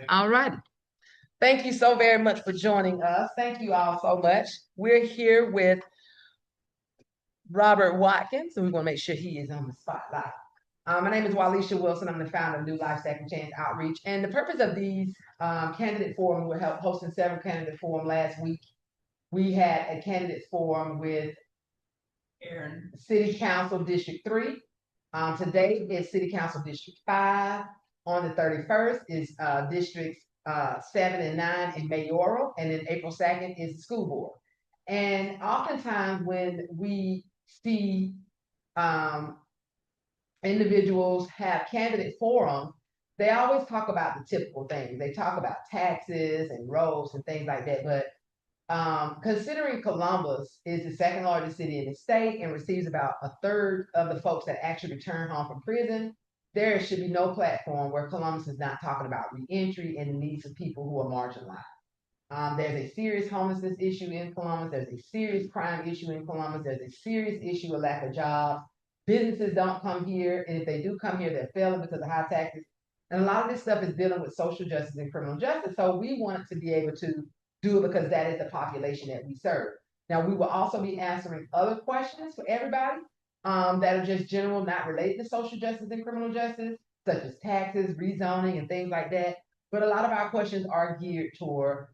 All right. Thank you so very much for joining us. Thank you all so much. We're here with Robert Wadkins, and we're going to make sure he is on the spotlight. My name is Walisha Wilson. I'm the founder of NewLife-Second Outreach. And the purpose of these candidate forums, we're hosting several candidate forums last week. We had a candidate forum with City Council District 3. Today is City Council District 5. On the 31st is Districts 7 and 9 in mayoral, and then April 2nd is the school board. And oftentimes when we see individuals have candidate forums, they always talk about the typical things. They talk about taxes and roads and things like that. But considering Columbus is the second largest city in the state and receives about a third of the folks that actually return home from prison, there should be no platform where Columbus is not talking about reentry and the needs of people who are marginalized. There's a serious homelessness issue in Columbus. There's a serious crime issue in Columbus. There's a serious issue of lack of jobs. Businesses don't come here, and if they do come here, they're failing because of high taxes. And a lot of this stuff is dealing with social justice and criminal justice. So we wanted to be able to do it because that is the population that we serve. Now, we will also be answering other questions for everybody that are just general, not related to social justice and criminal justice, such as taxes, rezoning, and things like that. But a lot of our questions are geared toward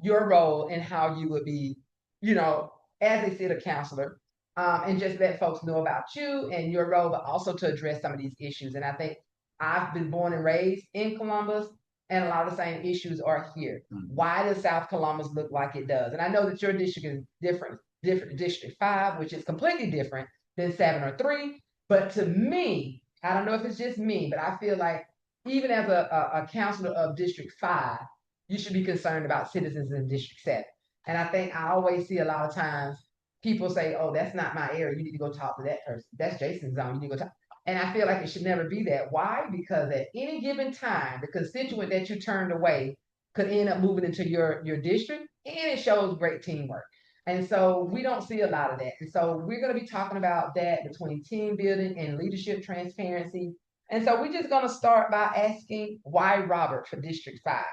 your role and how you would be, as a city councilor, and just let folks know about you and your role, but also to address some of these issues. And I think I've been born and raised in Columbus, and a lot of the same issues are here. Why does South Columbus look like it does? And I know that your district is different District 5, which is completely different than 7 or 3. But to me, I don't know if it's just me, but I feel like even as a counselor of District 5, you should be concerned about citizens in District 7. And I think I always see a lot of times people say, oh, that's not my area. You need to go talk to that person. That's Jason's zone. You need to go talk. And I feel like it should never be that. Why? Because at any given time, the constituent that you turned away could end up moving into your district, and it shows great teamwork. And so we don't see a lot of that. And so we're going to be talking about that between team building and leadership transparency. And so we're just going to start by asking why Robert for District 5.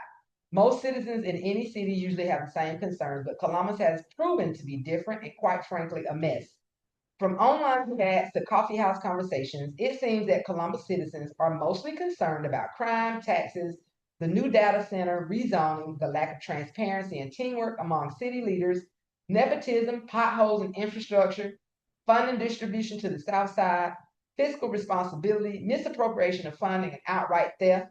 Most citizens in any city usually have the same concerns, but Columbus has proven to be different and, quite frankly, a mess. From online chats to coffeehouse conversations, it seems that Columbus citizens are mostly concerned about crime, taxes, the new data center, rezoning, the lack of transparency and teamwork among city leaders, nepotism, potholes in infrastructure, funding distribution to the south side, fiscal responsibility, misappropriation of funding and outright theft,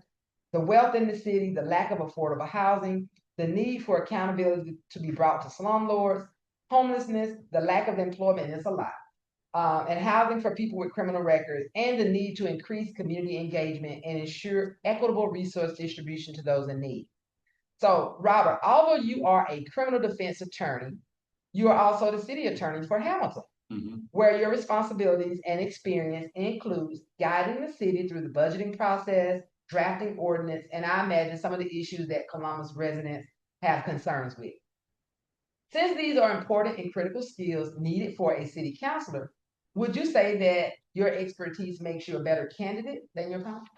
the wealth in the city, the lack of affordable housing, the need for accountability to be brought to slumlords, homelessness, the lack of employment, and it's a lot. And housing for people with criminal records, and the need to increase community engagement and ensure equitable resource distribution to those in need. So, Robert, although you are a criminal defense attorney, you are also the city attorney for Hamilton, where your responsibilities and experience includes guiding the city through the budgeting process, drafting ordinance, and I imagine some of the issues that Columbus residents have concerns with. Since these are important and critical skills needed for a city councilor, would you say that your expertise makes you a better candidate than your opponent?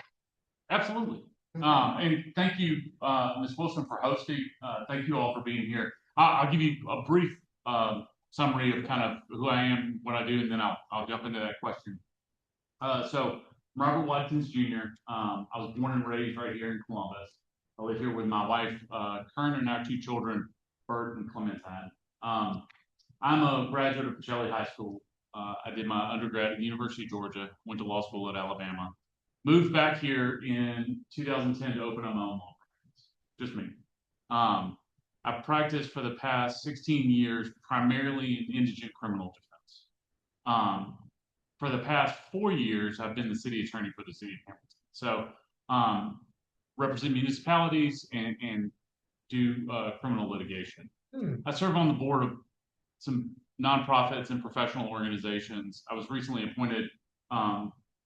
Absolutely. And thank you, Ms. Wilson, for hosting. Thank you all for being here. I'll give you a brief summary of kind of who I am, what I do, and then I'll jump into that question. So, I'm Robert Wadkins Jr. I was born and raised right here in Columbus. I live here with my wife, Kern, and our 2 children, Bert and Clementine. I'm a graduate of Pacelli High School. I did my undergrad at the University of Georgia, went to law school at Alabama, moved back here in 2010 to open up my own law practice, just me. I've practiced for the past 16 years, primarily in indigent criminal defense. For the past 4 years, I've been the city attorney for the city of Hamilton. So represent municipalities and do criminal litigation. I serve on the board of some nonprofits and professional organizations. I was recently appointed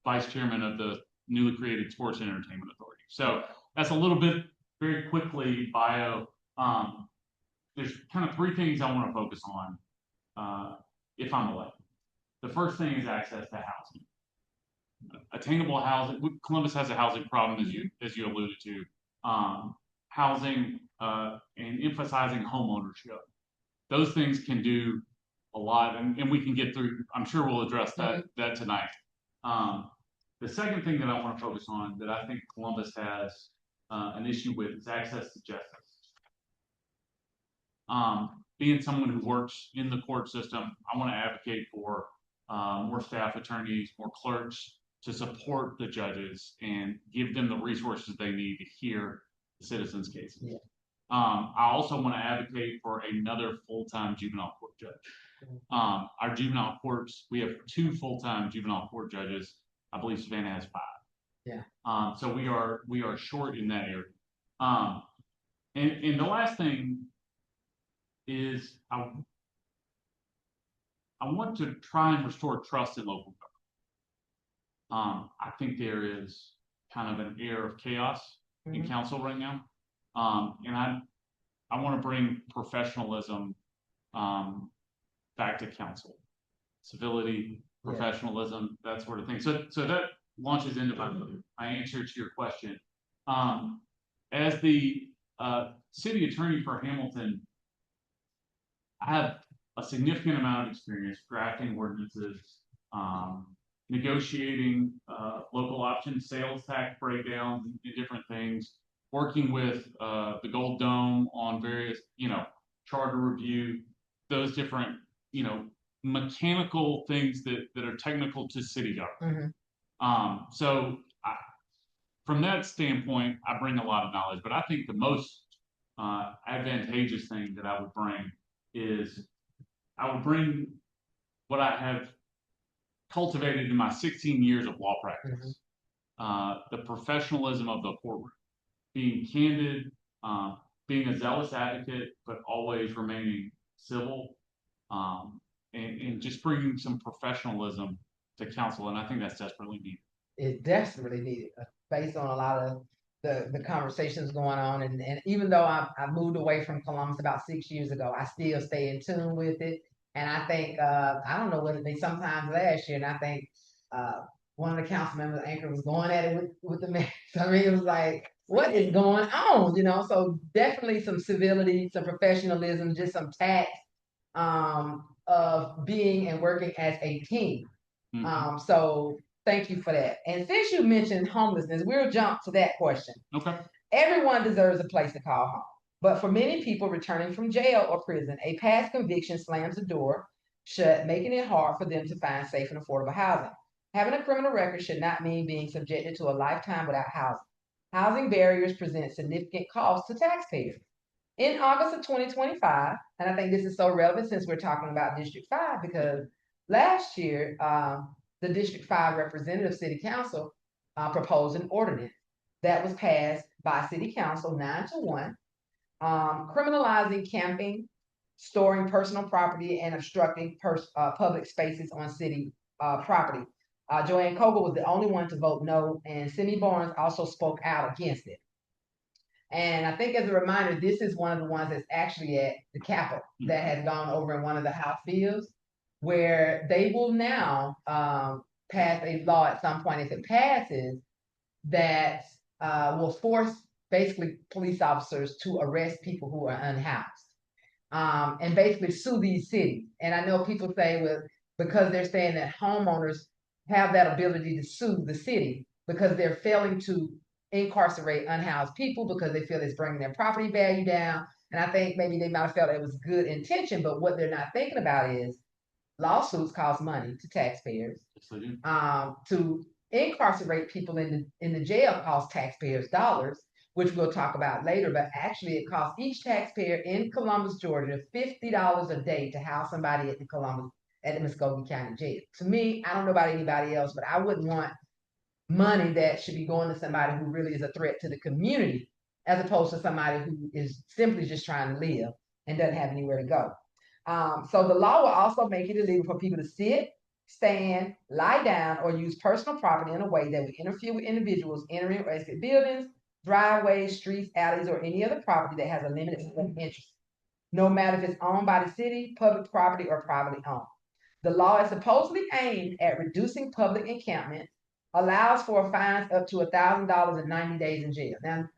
vice chairman of the newly created Sports and Entertainment Authority. So that's a little bit, very quickly, bio. There's kind of 3 things I want to focus on if I'm elected. The first thing is access to housing. Attainable housing. Columbus has a housing problem, as you alluded to. housing, and emphasizing homeownership. Those things can do a lot, and we can get through. I'm sure we'll address that tonight. The second thing that I want to focus on that I think Columbus has an issue with is access to justice. Being someone who works in the court system, I want to advocate for more staff attorneys, more clerks to support the judges and give them the resources they need to hear the citizens' cases. Yeah. I also want to advocate for another full-time juvenile court judge. Our juvenile courts, we have 2 full-time juvenile court judges. I believe Savannah has 5. Yeah. So we are short in that area. And the last thing is I want to try and restore trust in local government. I think there is kind of an air of chaos in council right now. And I want to bring professionalism back to council. Civility, professionalism, that sort of thing. So that launches into my answer to your question. As the city attorney for Hamilton, I have a significant amount of experience drafting ordinances, negotiating local option sales tax breakdowns and different things, working with the Gold Dome on various, charter review, those different, mechanical things that are technical to city government. So from that standpoint, I bring a lot of knowledge, but I think the most advantageous thing that I would bring is I would bring what I have cultivated in my 16 years of law practice, the professionalism of the courtroom, being candid, being a zealous advocate, but always remaining civil, and just bringing some professionalism to council. And I think that's desperately needed. It's desperately needed based on a lot of the conversations going on. And even though I moved away from Columbus about 6 years ago, I still stay in tune with it. And I think, I don't know what it be, sometimes last year, and I think one of the council members, Anchor, was going at it with the man. So, I mean, it was like, what is going on? So definitely some civility, some professionalism, just some tact of being and working as a team. So thank you for that. And since you mentioned homelessness, we'll jump to that question. Okay. Everyone deserves a place to call home. But for many people returning from jail or prison, a past conviction slams the door shut, making it hard for them to find safe and affordable housing. Having a criminal record should not mean being subjected to a lifetime without housing. Housing barriers present significant costs to taxpayers. In August of 2025, and I think this is so relevant since we're talking about District 5, because last year, the District 5 representative city council proposed an ordinance that was passed by city council 9-1, criminalizing camping, storing personal property, and obstructing public spaces on city property. Joanne Cogle was the only one to vote no, and Simi Barnes also spoke out against it. And I think as a reminder, this is one of the ones that's actually at the Capitol that has gone over in one of the House bills, where they will now pass a law at some point, if it passes, that will force basically police officers to arrest people who are unhoused, and basically sue these cities. And I know people say, well, because they're saying that homeowners have that ability to sue the city because they're failing to incarcerate unhoused people because they feel it's bringing their property value down. And I think maybe they might have felt it was good intention, but what they're not thinking about is lawsuits cost money to taxpayers. To incarcerate people in the jail costs taxpayers dollars, which we'll talk about later, but actually it costs each taxpayer in Columbus, Georgia, $50 a day to house somebody at the Muskogee County Jail. To me, I don't know about anybody else, but I wouldn't want money that should be going to somebody who really is a threat to the community, as opposed to somebody who is simply just trying to live and doesn't have anywhere to go. So the law will also make it illegal for people to sit, stand, lie down, or use personal property in a way that would interfere with individuals entering or exit buildings, driveways, streets, alleys, or any other property that has a limited interest, no matter if it's owned by the city, public property, or privately owned. The law is supposedly aimed at reducing public encampment, allows for fines up to $1,000 and 90 days in jail. Now,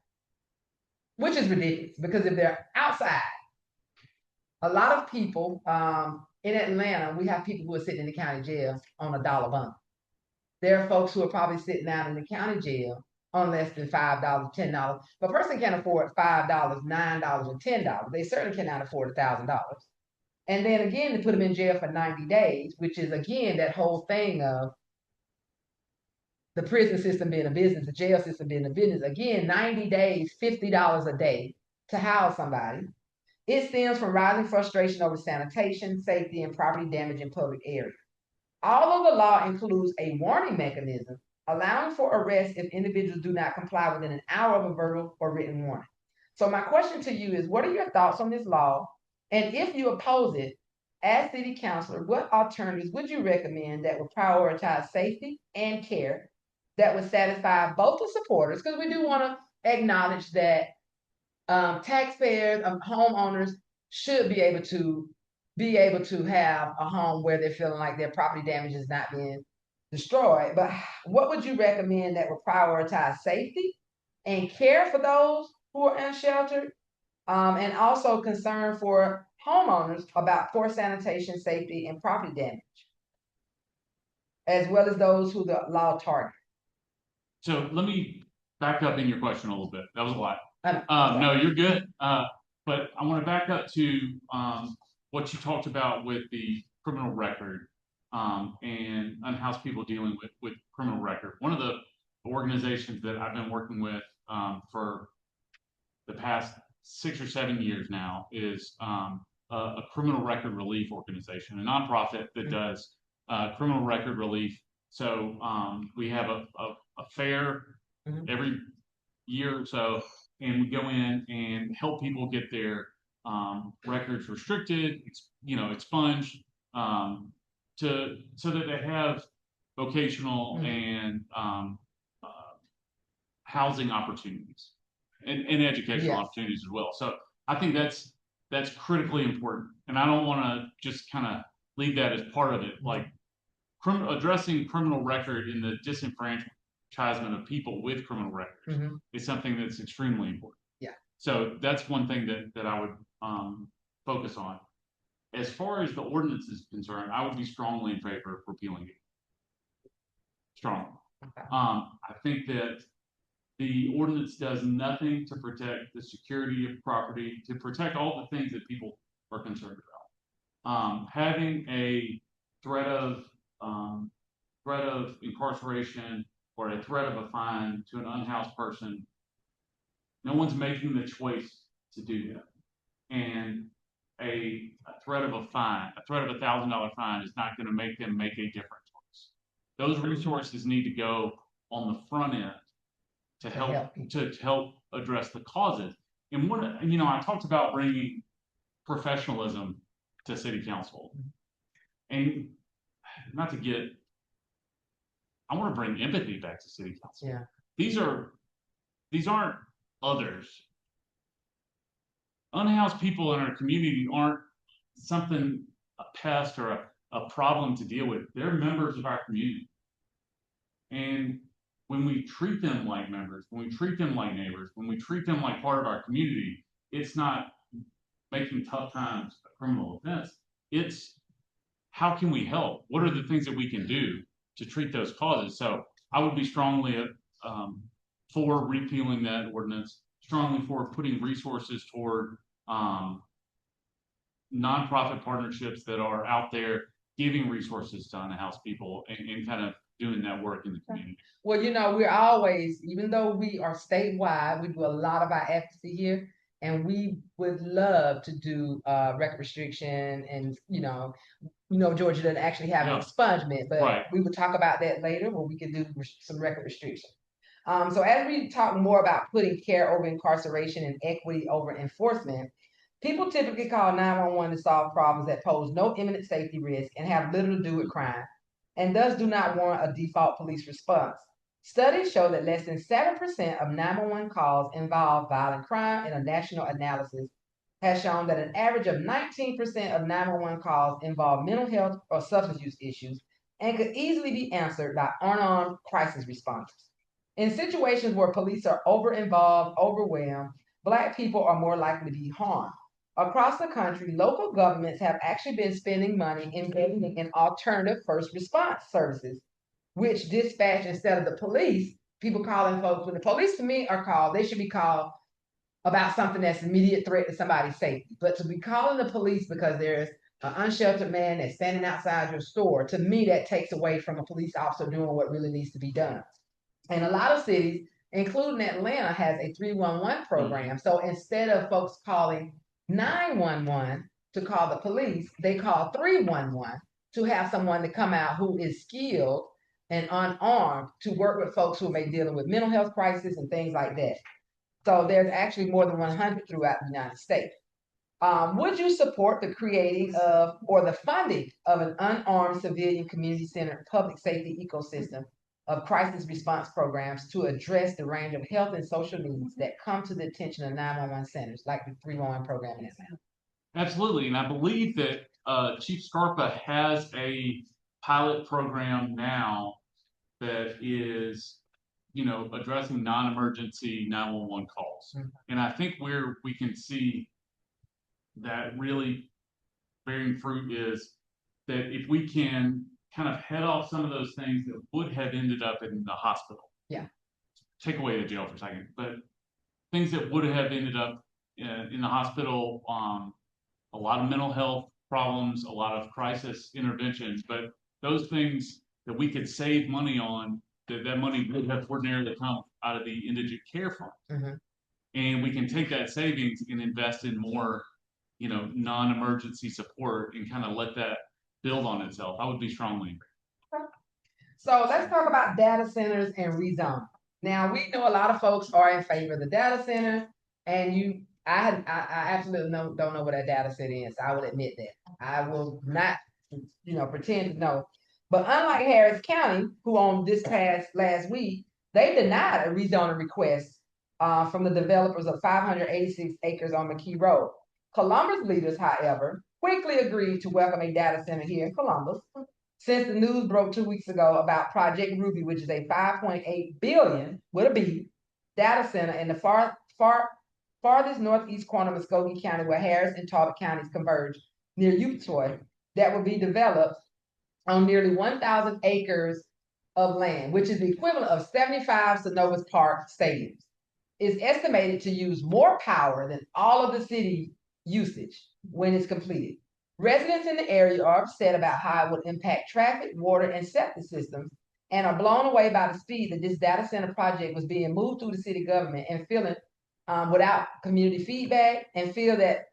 which is ridiculous because if they're outside, a lot of people in Atlanta, we have people who are sitting in the county jail on $1 bond. There are folks who are probably sitting out in the county jail on less than $5, $10. But a person can't afford $5, $9, or $10. They certainly cannot afford $1,000. And then again, to put them in jail for 90 days, which is again that whole thing of the prison system being a business, the jail system being a business. Again, 90 days, $50 a day to house somebody. It stems from rising frustration over sanitation, safety, and property damage in public areas. Although the law includes a warning mechanism, allowing for arrest if individuals do not comply within an hour of a verbal or written warning. So my question to you is, what are your thoughts on this law? And if you oppose it, as city councilor, what alternatives would you recommend that would prioritize safety and care that would satisfy both the supporters? Because we do want to acknowledge that taxpayers, homeowners should be able to have a home where they're feeling like their property damage is not being destroyed. But what would you recommend that would prioritize safety and care for those who are unsheltered, and also concern for homeowners about poor sanitation, safety, and property damage, as well as those who the law targets? So let me back up in your question a little bit. That was a lot. No. No, you're good. But I want to back up to what you talked about with the criminal record and unhoused people dealing with criminal record. One of the organizations that I've been working with for the past 6 or 7 years now is a criminal record relief organization, a nonprofit that does criminal record relief. So we have a fair every year or so, and we go in and help people get their records restricted, expunged, so that they have vocational and housing opportunities and educational opportunities as well. So I think that's critically important, and I don't want to just kind of leave that as part of it. Like addressing criminal record in the disenfranchisement of people with criminal records is something that's extremely important. Yeah. So that's one thing that I would focus on. As far as the ordinance is concerned, I would be strongly in favor of repealing it. Strongly. Okay. I think that the ordinance does nothing to protect the security of property, to protect all the things that people are concerned about. Having a threat of incarceration or a threat of a fine to an unhoused person, no one's making the choice to do that. And a threat of a fine, a threat of $1,000 fine is not going to make them make a different choice. Those resources need to go on the front end to help address the causes. And I talked about bringing professionalism to city council, and I want to bring empathy back to city council. Yeah. These aren't others. Unhoused people in our community aren't a pest or a problem to deal with. They're members of our community. And when we treat them like members, when we treat them like neighbors, when we treat them like part of our community, it's not making tough times a criminal offense. It's how can we help? What are the things that we can do to treat those causes? So I would be strongly for repealing that ordinance, strongly for putting resources toward nonprofit partnerships that are out there giving resources to unhoused people and kind of doing that work in the community. Well, we're always, even though we are statewide, we do a lot of our advocacy here, and we would love to do record restriction, and Georgia doesn't actually have an expungement, but we would talk about that later when we can do some record restriction. So as we talk more about putting care over incarceration and equity over enforcement, people typically call 911 to solve problems that pose no imminent safety risk and have little to do with crime, and thus do not warrant a default police response. Studies show that less than 7% of 911 calls involve violent crime, and a national analysis has shown that an average of 19% of 911 calls involve mental health or substance use issues and could easily be answered by unarmed crisis responders. In situations where police are over-involved, overwhelmed, Black people are more likely to be harmed. Across the country, local governments have actually been spending money investing in alternative first response services, which dispatch instead of the police, people calling folks, when the police to me are called, they should be called about something that's immediate threat to somebody's safety. But to be calling the police because there's an unsheltered man that's standing outside your store, to me, that takes away from a police officer doing what really needs to be done. And a lot of cities, including Atlanta, has a 311 program. So instead of folks calling 911 to call the police, they call 311 to have someone to come out who is skilled and unarmed to work with folks who may be dealing with mental health crisis and things like that. So there's actually more than 100 throughout the United States. Would you support the creating of or the funding of an unarmed civilian community-centered public safety ecosystem of crisis response programs to address the range of health and social needs that come to the attention of 911 centers, like the 311 program in Atlanta? Absolutely, and I believe that Chief Scarpa has a pilot program now that is, addressing non-emergency 911 calls. Mm-hmm. And I think where we can see that really bearing fruit is that if we can kind of head off some of those things that would have ended up in the hospital. Yeah. Take away the jail for a second, but things that would have ended up in the hospital, a lot of mental health problems, a lot of crisis interventions, but those things that we could save money on, that money would have ordinarily come out of the indigent care fund. Mm-hmm. And we can take that savings and invest in more, non-emergency support and kind of let that build on itself. I would be strongly agree. So let's talk about data centers and rezoning. Now, we know a lot of folks are in favor of the data center, and I absolutely don't know what a data center is. I will admit that. I will not, pretend to know. But unlike Harris County, who on this last week, they denied a rezoning request from the developers of 586 acres on McKee Road. Columbus leaders, however, quickly agreed to welcome a data center here in Columbus, since the news broke 2 weeks ago about Project Ruby, which is a $5.8 billion with a B data center in the farthest northeast corner of Muskogee County, where Harris and Talbot counties converge near Utoy, that will be developed on nearly 1,000 acres of land, which is the equivalent of 75 Synovus Park stadiums. It's estimated to use more power than all of the city usage when it's completed. Residents in the area are upset about how it would impact traffic, water, and septic systems, and are blown away by the speed that this data center project was being moved through the city government and feeling without community feedback, and feel that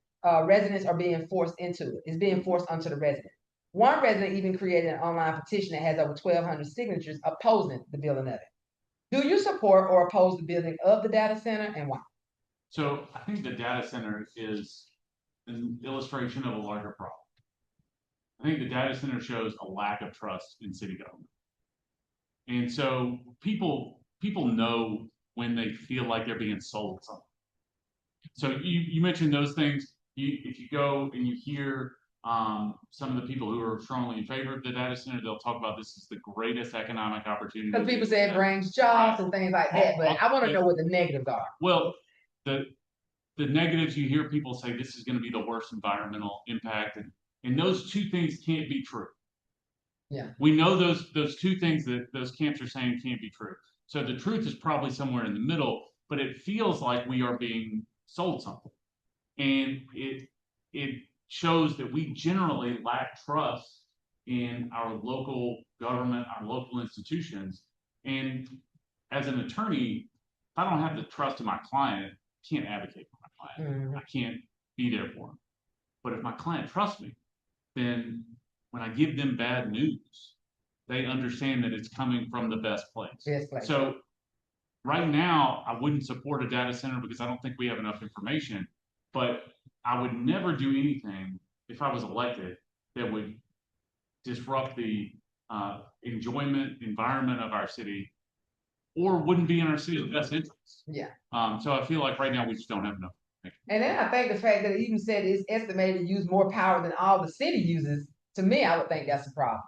residents are being forced into it. It's being forced onto the residents. One resident even created an online petition that has over 1,200 signatures opposing the building of it. Do you support or oppose the building of the data center, and why? So I think the data center is an illustration of a larger problem. I think the data center shows a lack of trust in city government. And so people know when they feel like they're being sold something. So you mentioned those things. If you go and you hear some of the people who are strongly in favor of the data center, they'll talk about this is the greatest economic opportunity. Because people say it brings jobs and things like that, but I want to know what the negatives are. Well, the negatives, you hear people say this is going to be the worst environmental impact, and those two things can't be true. Yeah. We know those two things that those camps are saying can't be true. So the truth is probably somewhere in the middle, but it feels like we are being sold something. And it shows that we generally lack trust in our local government, our local institutions. And as an attorney, if I don't have the trust in my client, I can't advocate for my client. Mm-hmm. I can't be there for them. But if my client trusts me, then when I give them bad news, they understand that it's coming from the best place. Best place. So right now, I wouldn't support a data center because I don't think we have enough information. But I would never do anything if I was elected that would disrupt the environment of our city, or wouldn't be in our city's best interest. Yeah. So I feel like right now we just don't have enough. And then I think the fact that it even said it's estimated to use more power than all the city uses, to me, I would think that's a problem.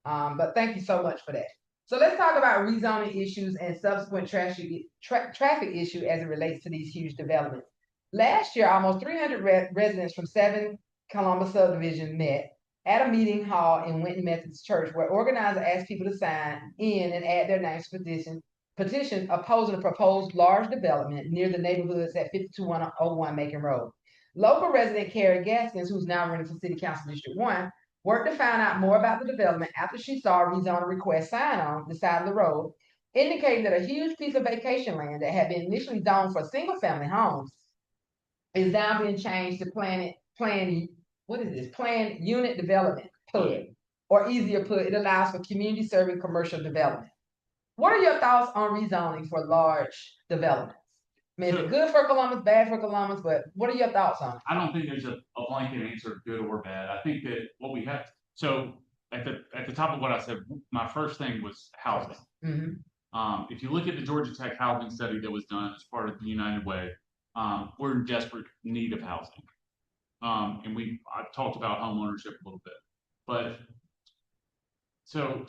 But thank you so much for that. So let's talk about rezoning issues and subsequent traffic issue as it relates to these huge developments. Last year, almost 300 residents from 7 Columbus subdivisions met at a meeting hall in Winton Methodist Church, where organizers asked people to sign in and add their names to petitions opposing a proposed large development near the neighborhoods at 5201 Macon Road. Local resident Carrie Gaskins, who's now running for City Council District 1, worked to find out more about the development after she saw a rezoning request sign on the side of the road, indicating that a huge piece of vacation land that had been initially zoned for single-family homes is now being changed to planned unit development, PUD, or easier put, it allows for community serving commercial development. What are your thoughts on rezoning for large developments? I mean, is it good for Columbus, bad for Columbus, but what are your thoughts on it? I don't think there's a blanket answer, good or bad. I think that what we have, so at the top of what I said, my first thing was housing. If you look at the Georgia Tech housing study that was done as part of the United Way, we're in desperate need of housing. And I talked about home ownership a little bit, but so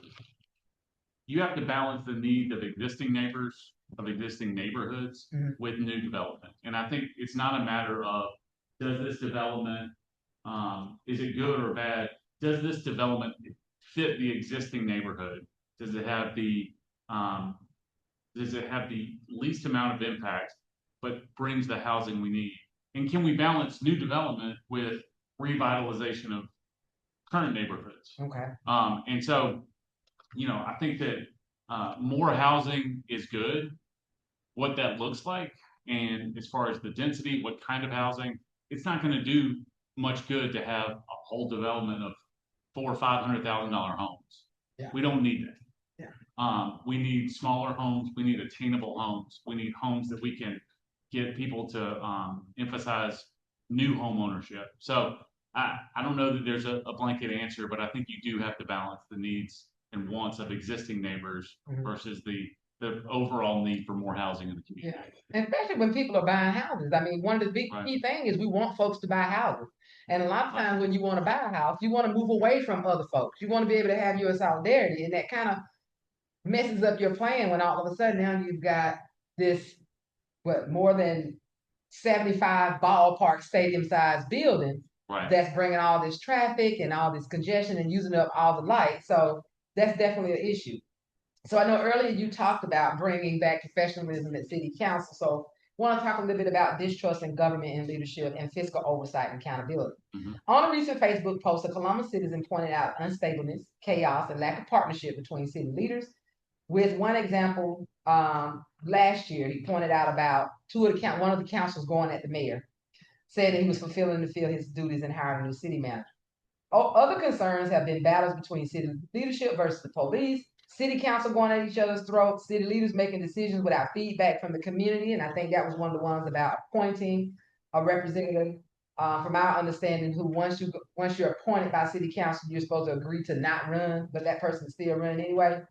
you have to balance the needs of existing neighbors, of existing neighborhoods with new development. And I think it's not a matter of, does this development, is it good or bad? Does this development fit the existing neighborhood? Does it have the least amount of impact, but brings the housing we need? And can we balance new development with revitalization of current neighborhoods? Okay. And so, I think that more housing is good. What that looks like, and as far as the density, what kind of housing, it's not going to do much good to have a whole development of $400,000 or $500,000 homes. Yeah. We don't need that. Yeah. We need smaller homes. We need attainable homes. We need homes that we can get people to emphasize new home ownership. So I don't know that there's a blanket answer, but I think you do have to balance the needs and wants of existing neighbors versus the overall need for more housing in the community. Yeah, and especially when people are buying houses. I mean, one of the big key things is we want folks to buy houses. And a lot of times when you want to buy a house, you want to move away from other folks. You want to be able to have your solidarity, and that kind of messes up your plan when all of a sudden now you've got this, more than 75 ballpark stadium sized building that's bringing all this traffic and all this congestion and using up all the lights. So that's definitely an issue. So I know earlier you talked about bringing back professionalism at city council. So I want to talk a little bit about distrust in government and leadership and fiscal oversight and accountability. On a recent Facebook post, a Columbus citizen pointed out unstableness, chaos, and lack of partnership between city leaders. With one example, last year, he pointed out about one of the councilors going at the mayor, said that he was failing to fulfill his duties and hiring a new city manager. Other concerns have been battles between city leadership versus the police, city council going at each other's throats, city leaders making decisions without feedback from the community. And I think that was one of the ones about appointing a representative, from our understanding, who once you're appointed by city council, you're supposed to agree to not run, but that person still run anyway.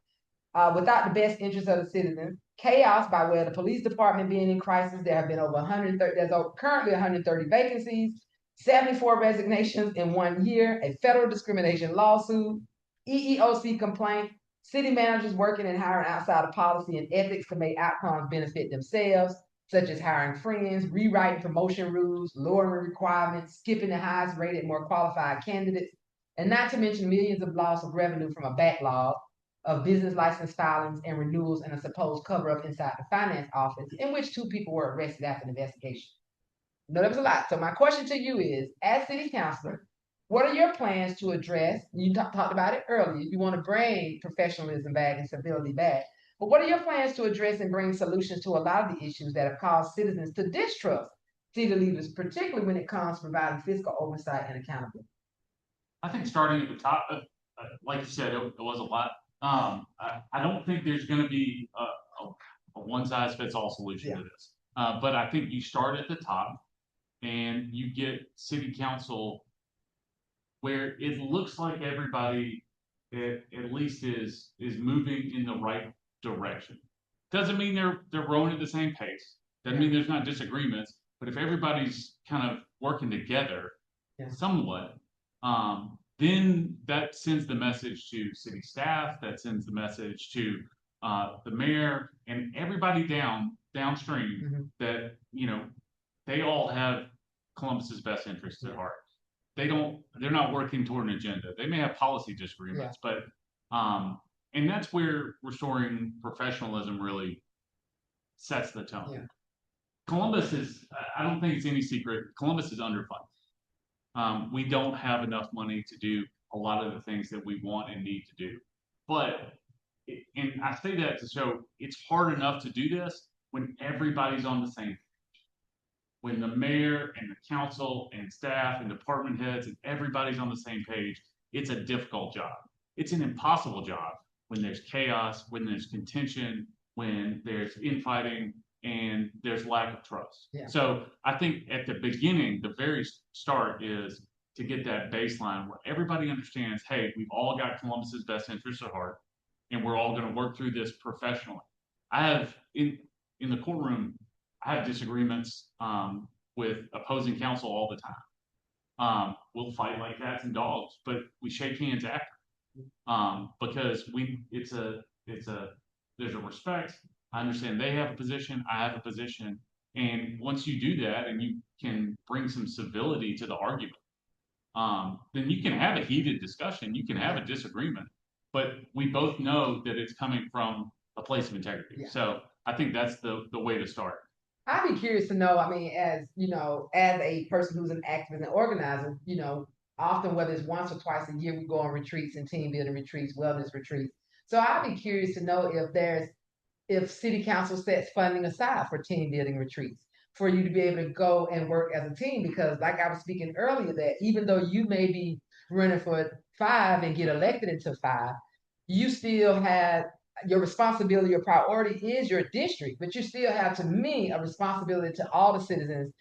Without the best interest of the citizens, chaos by way of the police department being in crisis. There have been over 130, there's currently 130 vacancies, 74 resignations in 1 year, a federal discrimination lawsuit, EEOC complaint, city managers working and hiring outside of policy and ethics to make outcomes benefit themselves, such as hiring friends, rewriting promotion rules, lowering requirements, skipping the highest rated, more qualified candidates, and not to mention millions of loss of revenue from a backlog of business license filings and renewals and a supposed cover-up inside the finance office, in which 2 people were arrested after an investigation. There was a lot. So my question to you is, as city councilor, what are your plans to address, you talked about it earlier, you want to bring professionalism back and civility back, but what are your plans to address and bring solutions to a lot of the issues that have caused citizens to distrust city leaders, particularly when it comes to providing fiscal oversight and accountability? I think starting at the top, like you said, it was a lot. I don't think there's going to be a one-size-fits-all solution to this. But I think you start at the top and you get city council where it looks like everybody at least is moving in the right direction. Doesn't mean they're rowing at the same pace. Doesn't mean there's not disagreements. But if everybody's kind of working together somewhat, then that sends the message to city staff, that sends the message to the mayor and everybody downstream that, they all have Columbus's best interests at heart. They're not working toward an agenda. They may have policy disagreements, but and that's where restoring professionalism really sets the tone. Yeah. Columbus is, I don't think it's any secret, Columbus is underfunded. We don't have enough money to do a lot of the things that we want and need to do. But, and I say that to show it's hard enough to do this when everybody's on the same page. When the mayor and the council and staff and department heads and everybody's on the same page, it's a difficult job. It's an impossible job when there's chaos, when there's contention, when there's infighting, and there's lack of trust. Yeah. So I think at the beginning, the very start is to get that baseline where everybody understands, hey, we've all got Columbus's best interests at heart, and we're all going to work through this professionally. I have in the courtroom, I have disagreements with opposing counsel all the time. We'll fight like cats and dogs, but we shake hands after because there's a respect. I understand they have a position, I have a position, and once you do that and you can bring some civility to the argument, then you can have a heated discussion, you can have a disagreement, but we both know that it's coming from a place of integrity. Yeah. So I think that's the way to start. I'd be curious to know, I mean, as you know, as a person who's an activist and organizer, you know, often whether it's once or twice a year, we go on retreats and team building retreats, wellness retreats. So I'd be curious to know if city council sets funding aside for team building retreats for you to be able to go and work as a team, because like I was speaking earlier, that even though you may be running for 5 and get elected into 5, you still have your responsibility, your priority is your district, but you still have, to me, a responsibility to all the citizens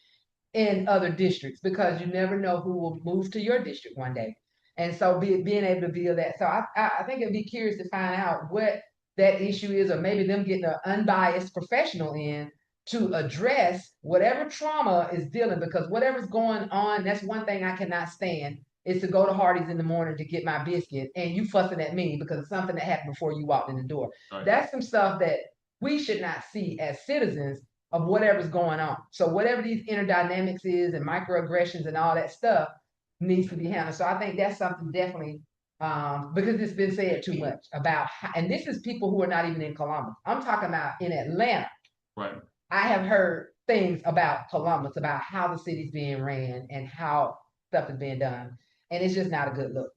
in other districts, because you never know who will move to your district one day. And so being able to build that. So I think it'd be curious to find out what that issue is, or maybe them getting an unbiased professional in to address whatever trauma is dealing, because whatever's going on, that's one thing I cannot stand, is to go to Hardee's in the morning to get my biscuit and you fussing at me because of something that happened before you walked in the door. Right. That's some stuff that we should not see as citizens of whatever's going on. So whatever these inner dynamics is and microaggressions and all that stuff needs to be handled. So I think that's something definitely, because it's been said too much about how, and this is people who are not even in Columbus. I'm talking about in Atlanta. Right. I have heard things about Columbus, about how the city's being ran and how stuff is being done. And it's just not a good look.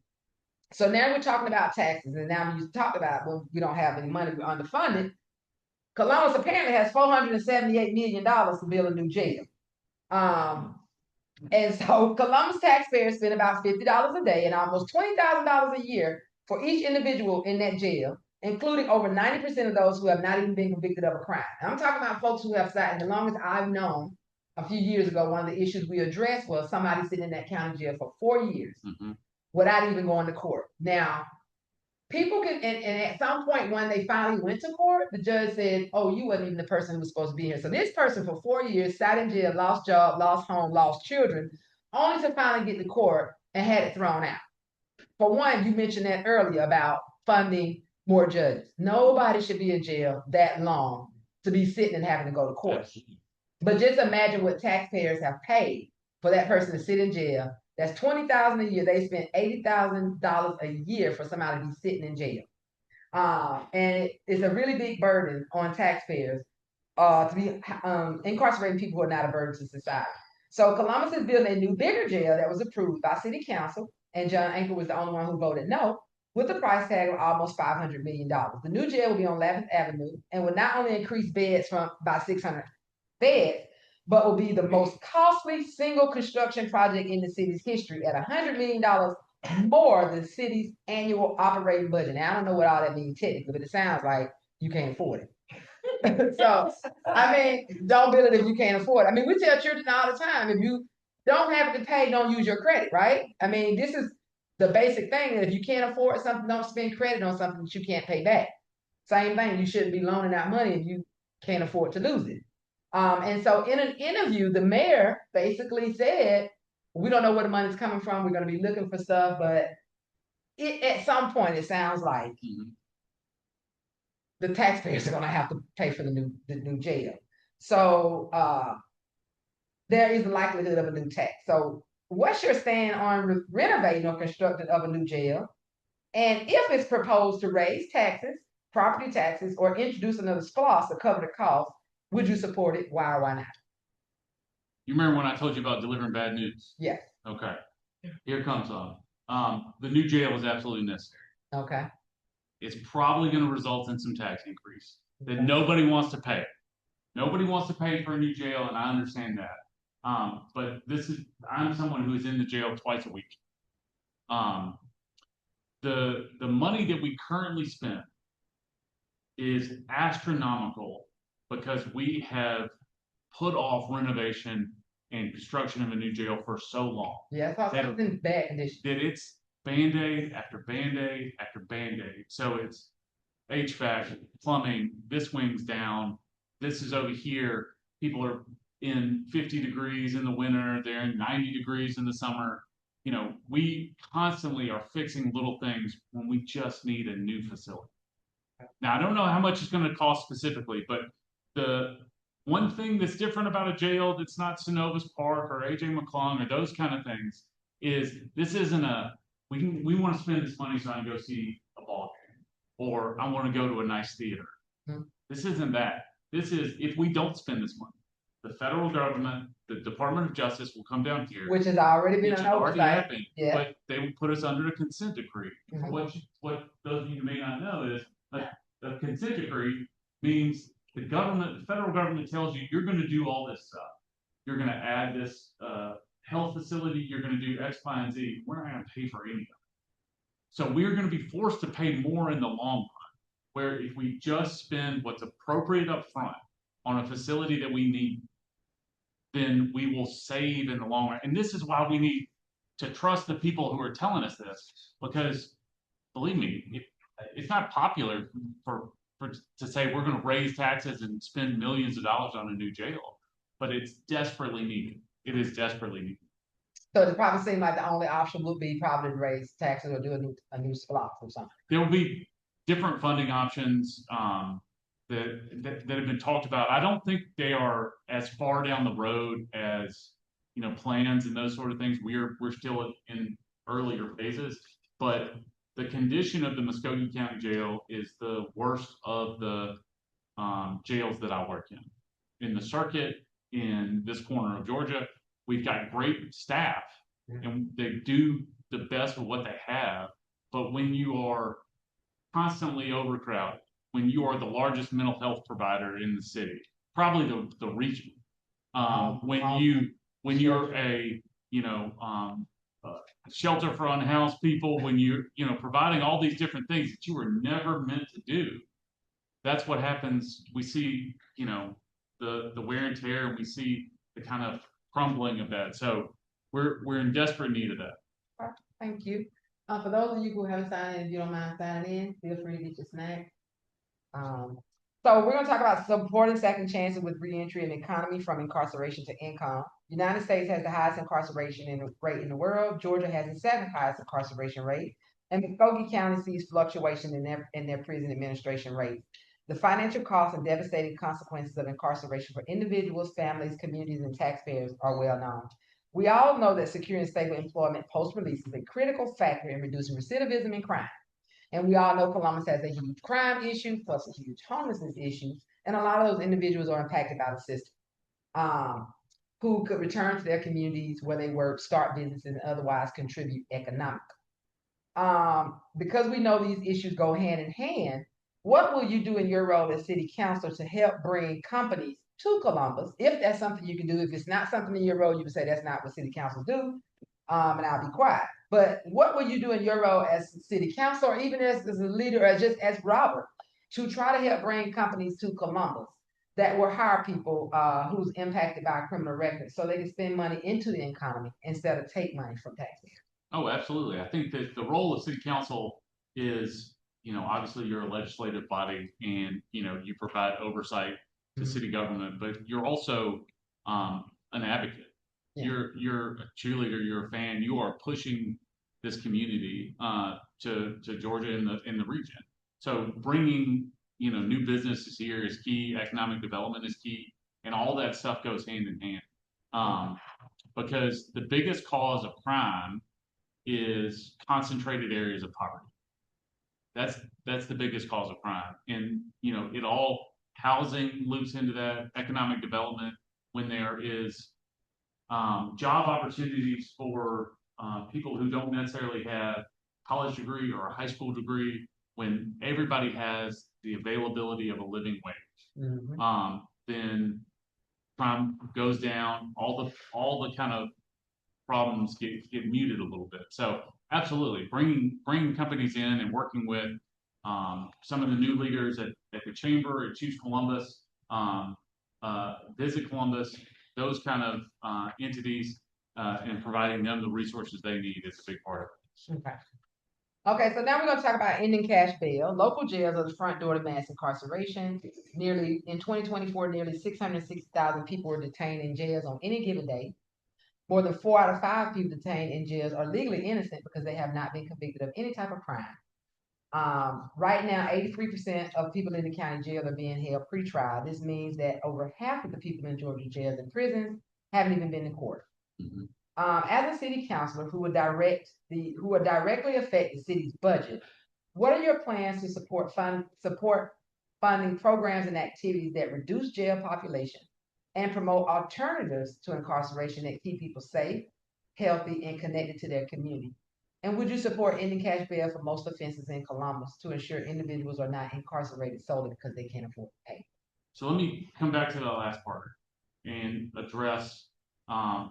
So now we're talking about taxes. And now you talked about, well, we don't have any money, we're underfunded. Columbus apparently has $478 million to build a new jail. And so Columbus taxpayers spend about $50 a day and almost $20,000 a year for each individual in that jail, including over 90% of those who have not even been convicted of a crime. And I'm talking about folks who have sat, and the longest I've known, a few years ago, one of the issues we addressed was somebody sitting in that county jail for 4 years without even going to court. Now, people can, and at some point when they finally went to court, the judge said, oh, you wasn't even the person who was supposed to be here. So this person for 4 years sat in jail, lost job, lost home, lost children, only to finally get to court and had it thrown out. For one, you mentioned that earlier about funding more judges. Nobody should be in jail that long to be sitting and having to go to court. But just imagine what taxpayers have paid for that person to sit in jail. That's $20,000 a year. They spent $80,000 a year for somebody to be sitting in jail. And it's a really big burden on taxpayers to be incarcerating people who are not a burden to society. So Columbus is building a new, bigger jail that was approved by City Council, and John Anker was the only one who voted no, with a price tag of almost $500 million. The new jail will be on 11th Avenue and will not only increase beds by 600 beds, but will be the most costly single construction project in the city's history at $100 million more than the city's annual operating budget. Now, I don't know what all that means technically, but it sounds like you can't afford it. So, I mean, don't build it if you can't afford it. I mean, we tell children all the time, if you don't have it to pay, don't use your credit, right? I mean, this is the basic thing, that if you can't afford something, don't spend credit on something that you can't pay back. Same thing, you shouldn't be loaning out money if you can't afford to lose it. And so in an interview, the mayor basically said, we don't know where the money's coming from. We're going to be looking for stuff, but at some point, it sounds like the taxpayers are going to have to pay for the new jail. So there is a likelihood of a new tax. So what's your stand on renovating or constructing of a new jail? And if it's proposed to raise taxes, property taxes, or introduce another SPLOST to cover the cost, would you support it? Why or why not? You remember when I told you about delivering bad news? Yes. Okay. Here comes on. The new jail is absolutely necessary. Okay. It's probably going to result in some tax increase that Okay. nobody wants to pay. Nobody wants to pay for a new jail, and I understand that. But I'm someone who is in the jail twice a week. The money that we currently spend is astronomical because we have put off renovation and construction of a new jail for so long. Yeah, I thought it's in bad condition. That it's Band-Aid after Band-Aid after Band-Aid. So it's HVAC, plumbing, this wing's down, this is over here. People are in 50 degrees in the winter, they're in 90 degrees in the summer. You know, we constantly are fixing little things when we just need a new facility. Now, I don't know how much it's going to cost specifically, but the one thing that's different about a jail that's not Synovus Park or AJ McClung or those kind of things is this isn't we want to spend this money so I can go see a ball game or I want to go to a nice theater. Mm-hmm. This isn't that. This is if we don't spend this money, the federal government, the Department of Justice will come down here, which has already been happened, yeah. But they will put us under a consent decree. Mm-hmm. What those of you who may not know is a consent decree means the federal government tells you you're going to do all this stuff. You're going to add this health facility. You're going to do X, Y, and Z. We're not going to pay for any of it. So we're going to be forced to pay more in the long run. Where if we just spend what's appropriate up front on a facility that we need, then we will save in the long run. And this is why we need to trust the people who are telling us this, because believe me, it's not popular to say we're going to raise taxes and spend millions of dollars on a new jail, but it's desperately needed. It is desperately needed. So it probably seems like the only option would be probably to raise taxes or do a new SPLOST or something. There will be different funding options that have been talked about. I don't think they are as far down the road as plans and those sort of things. We're still in earlier phases, but the condition of the Muskogee County Jail is the worst of the jails that I work in. In the circuit, in this corner of Georgia, we've got great staff, and they do the best with what they have. But when you are constantly overcrowded, when you are the largest mental health provider in the city, probably the region, when you're a shelter for unhoused people, when you're providing all these different things that you were never meant to do, that's what happens. We see the wear and tear, and we see the kind of crumbling of that. So we're in desperate need of that. Thank you. For those of you who haven't signed in, if you don't mind signing in, feel free to get your snack. So we're going to talk about supporting second chances with reentry and economy from incarceration to income. The United States has the highest incarceration rate in the world. Georgia has the second highest incarceration rate. And Muskogee County sees fluctuation in their prison administration rates. The financial costs and devastating consequences of incarceration for individuals, families, communities, and taxpayers are well known. We all know that securing stable employment post-release is a critical factor in reducing recidivism and crime. And we all know Columbus has a huge crime issue, plus a huge homelessness issue. And a lot of those individuals are impacted by the system, who could return to their communities where they work, start businesses, and otherwise contribute economically. Because we know these issues go hand in hand, what will you do in your role as city councilor to help bring companies to Columbus? If that's something you can do, if it's not something in your role, you would say that's not what city councils do, and I'll be quiet. But what will you do in your role as city council, or even as a leader, or just as Robert, to try to help bring companies to Columbus that will hire people who's impacted by a criminal record so they can spend money into the economy instead of take money from taxpayers? Oh, absolutely. I think that the role of city council is, obviously you're a legislative body and, you provide oversight to city government, but you're also an advocate. Yeah. You're a cheerleader, you're a fan, you are pushing this community to Georgia in the region. So bringing new businesses here is key, economic development is key, and all that stuff goes hand in hand. because the biggest cause of crime is concentrated areas of poverty. That's the biggest cause of crime, and it all housing loops into that, economic development. When there is job opportunities for people who don't necessarily have a college degree or a high school degree, when everybody has the availability of a living wage, then crime goes down. All the kind of problems get muted a little bit. So absolutely, bringing companies in and working with some of the new leaders at the chamber, at Choose Columbus, Visit Columbus, those kind of entities, and providing them the resources they need is a big part of it. Okay. Okay, so now we're going to talk about ending cash bail. Local jails are the front door to mass incarceration. In 2024, nearly 660,000 people were detained in jails on any given day. More than 4 out of 5 people detained in jails are legally innocent because they have not been convicted of any type of crime. Right now, 83% of people in the county jail are being held pre-trial. This means that over half of the people in Georgia jails and prisons haven't even been in court. As a city councilor who would directly affect the city's budget, what are your plans to support funding programs and activities that reduce jail population and promote alternatives to incarceration that keep people safe, healthy, and connected to their community? And would you support ending cash bail for most offenses in Columbus to ensure individuals are not incarcerated solely because they can't afford to pay? So let me come back to the last part and address,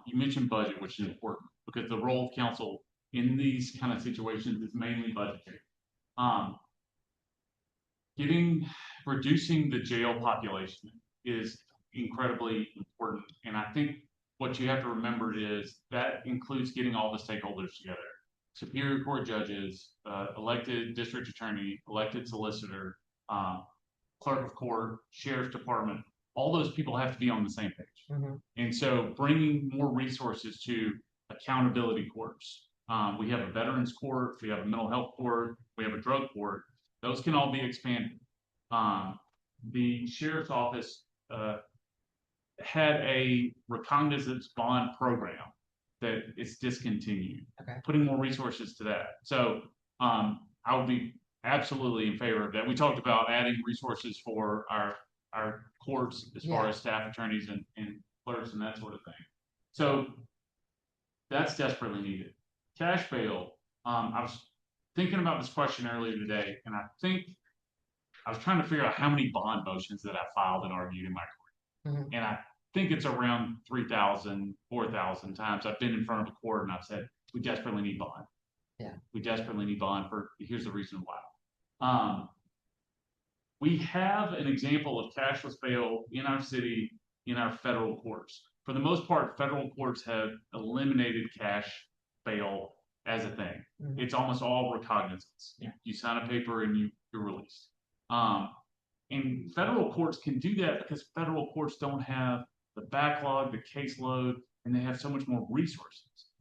you mentioned budget, which is important because the role of council in these kind of situations is mainly budgetary. Reducing the jail population is incredibly important. And I think what you have to remember is that includes getting all the stakeholders together. Superior Court judges, elected district attorney, elected solicitor, clerk of court, sheriff's department, all those people have to be on the same page. And so bringing more resources to accountability courts. We have a veterans court, we have a mental health court, we have a drug court. Those can all be expanded. The sheriff's office had a recognizance bond program that is discontinued. Putting more resources to that. So I would be absolutely in favor of that. We talked about adding resources for our courts as far as staff attorneys and clerks and that sort of thing. So that's desperately needed. Cash bail. I was thinking about this question earlier today, and I was trying to figure out how many bond motions that I filed and argued in my court. And I think it's around 3,000, 4,000 times I've been in front of the court and I've said, we desperately need bond. We desperately need bond here's the reason why. We have an example of cashless bail in our city, in our federal courts. For the most part, federal courts have eliminated cash bail as a thing. It's almost all recognizance. You sign a paper and you're released. And federal courts can do that because federal courts don't have the backlog, the caseload, and they have so much more resources.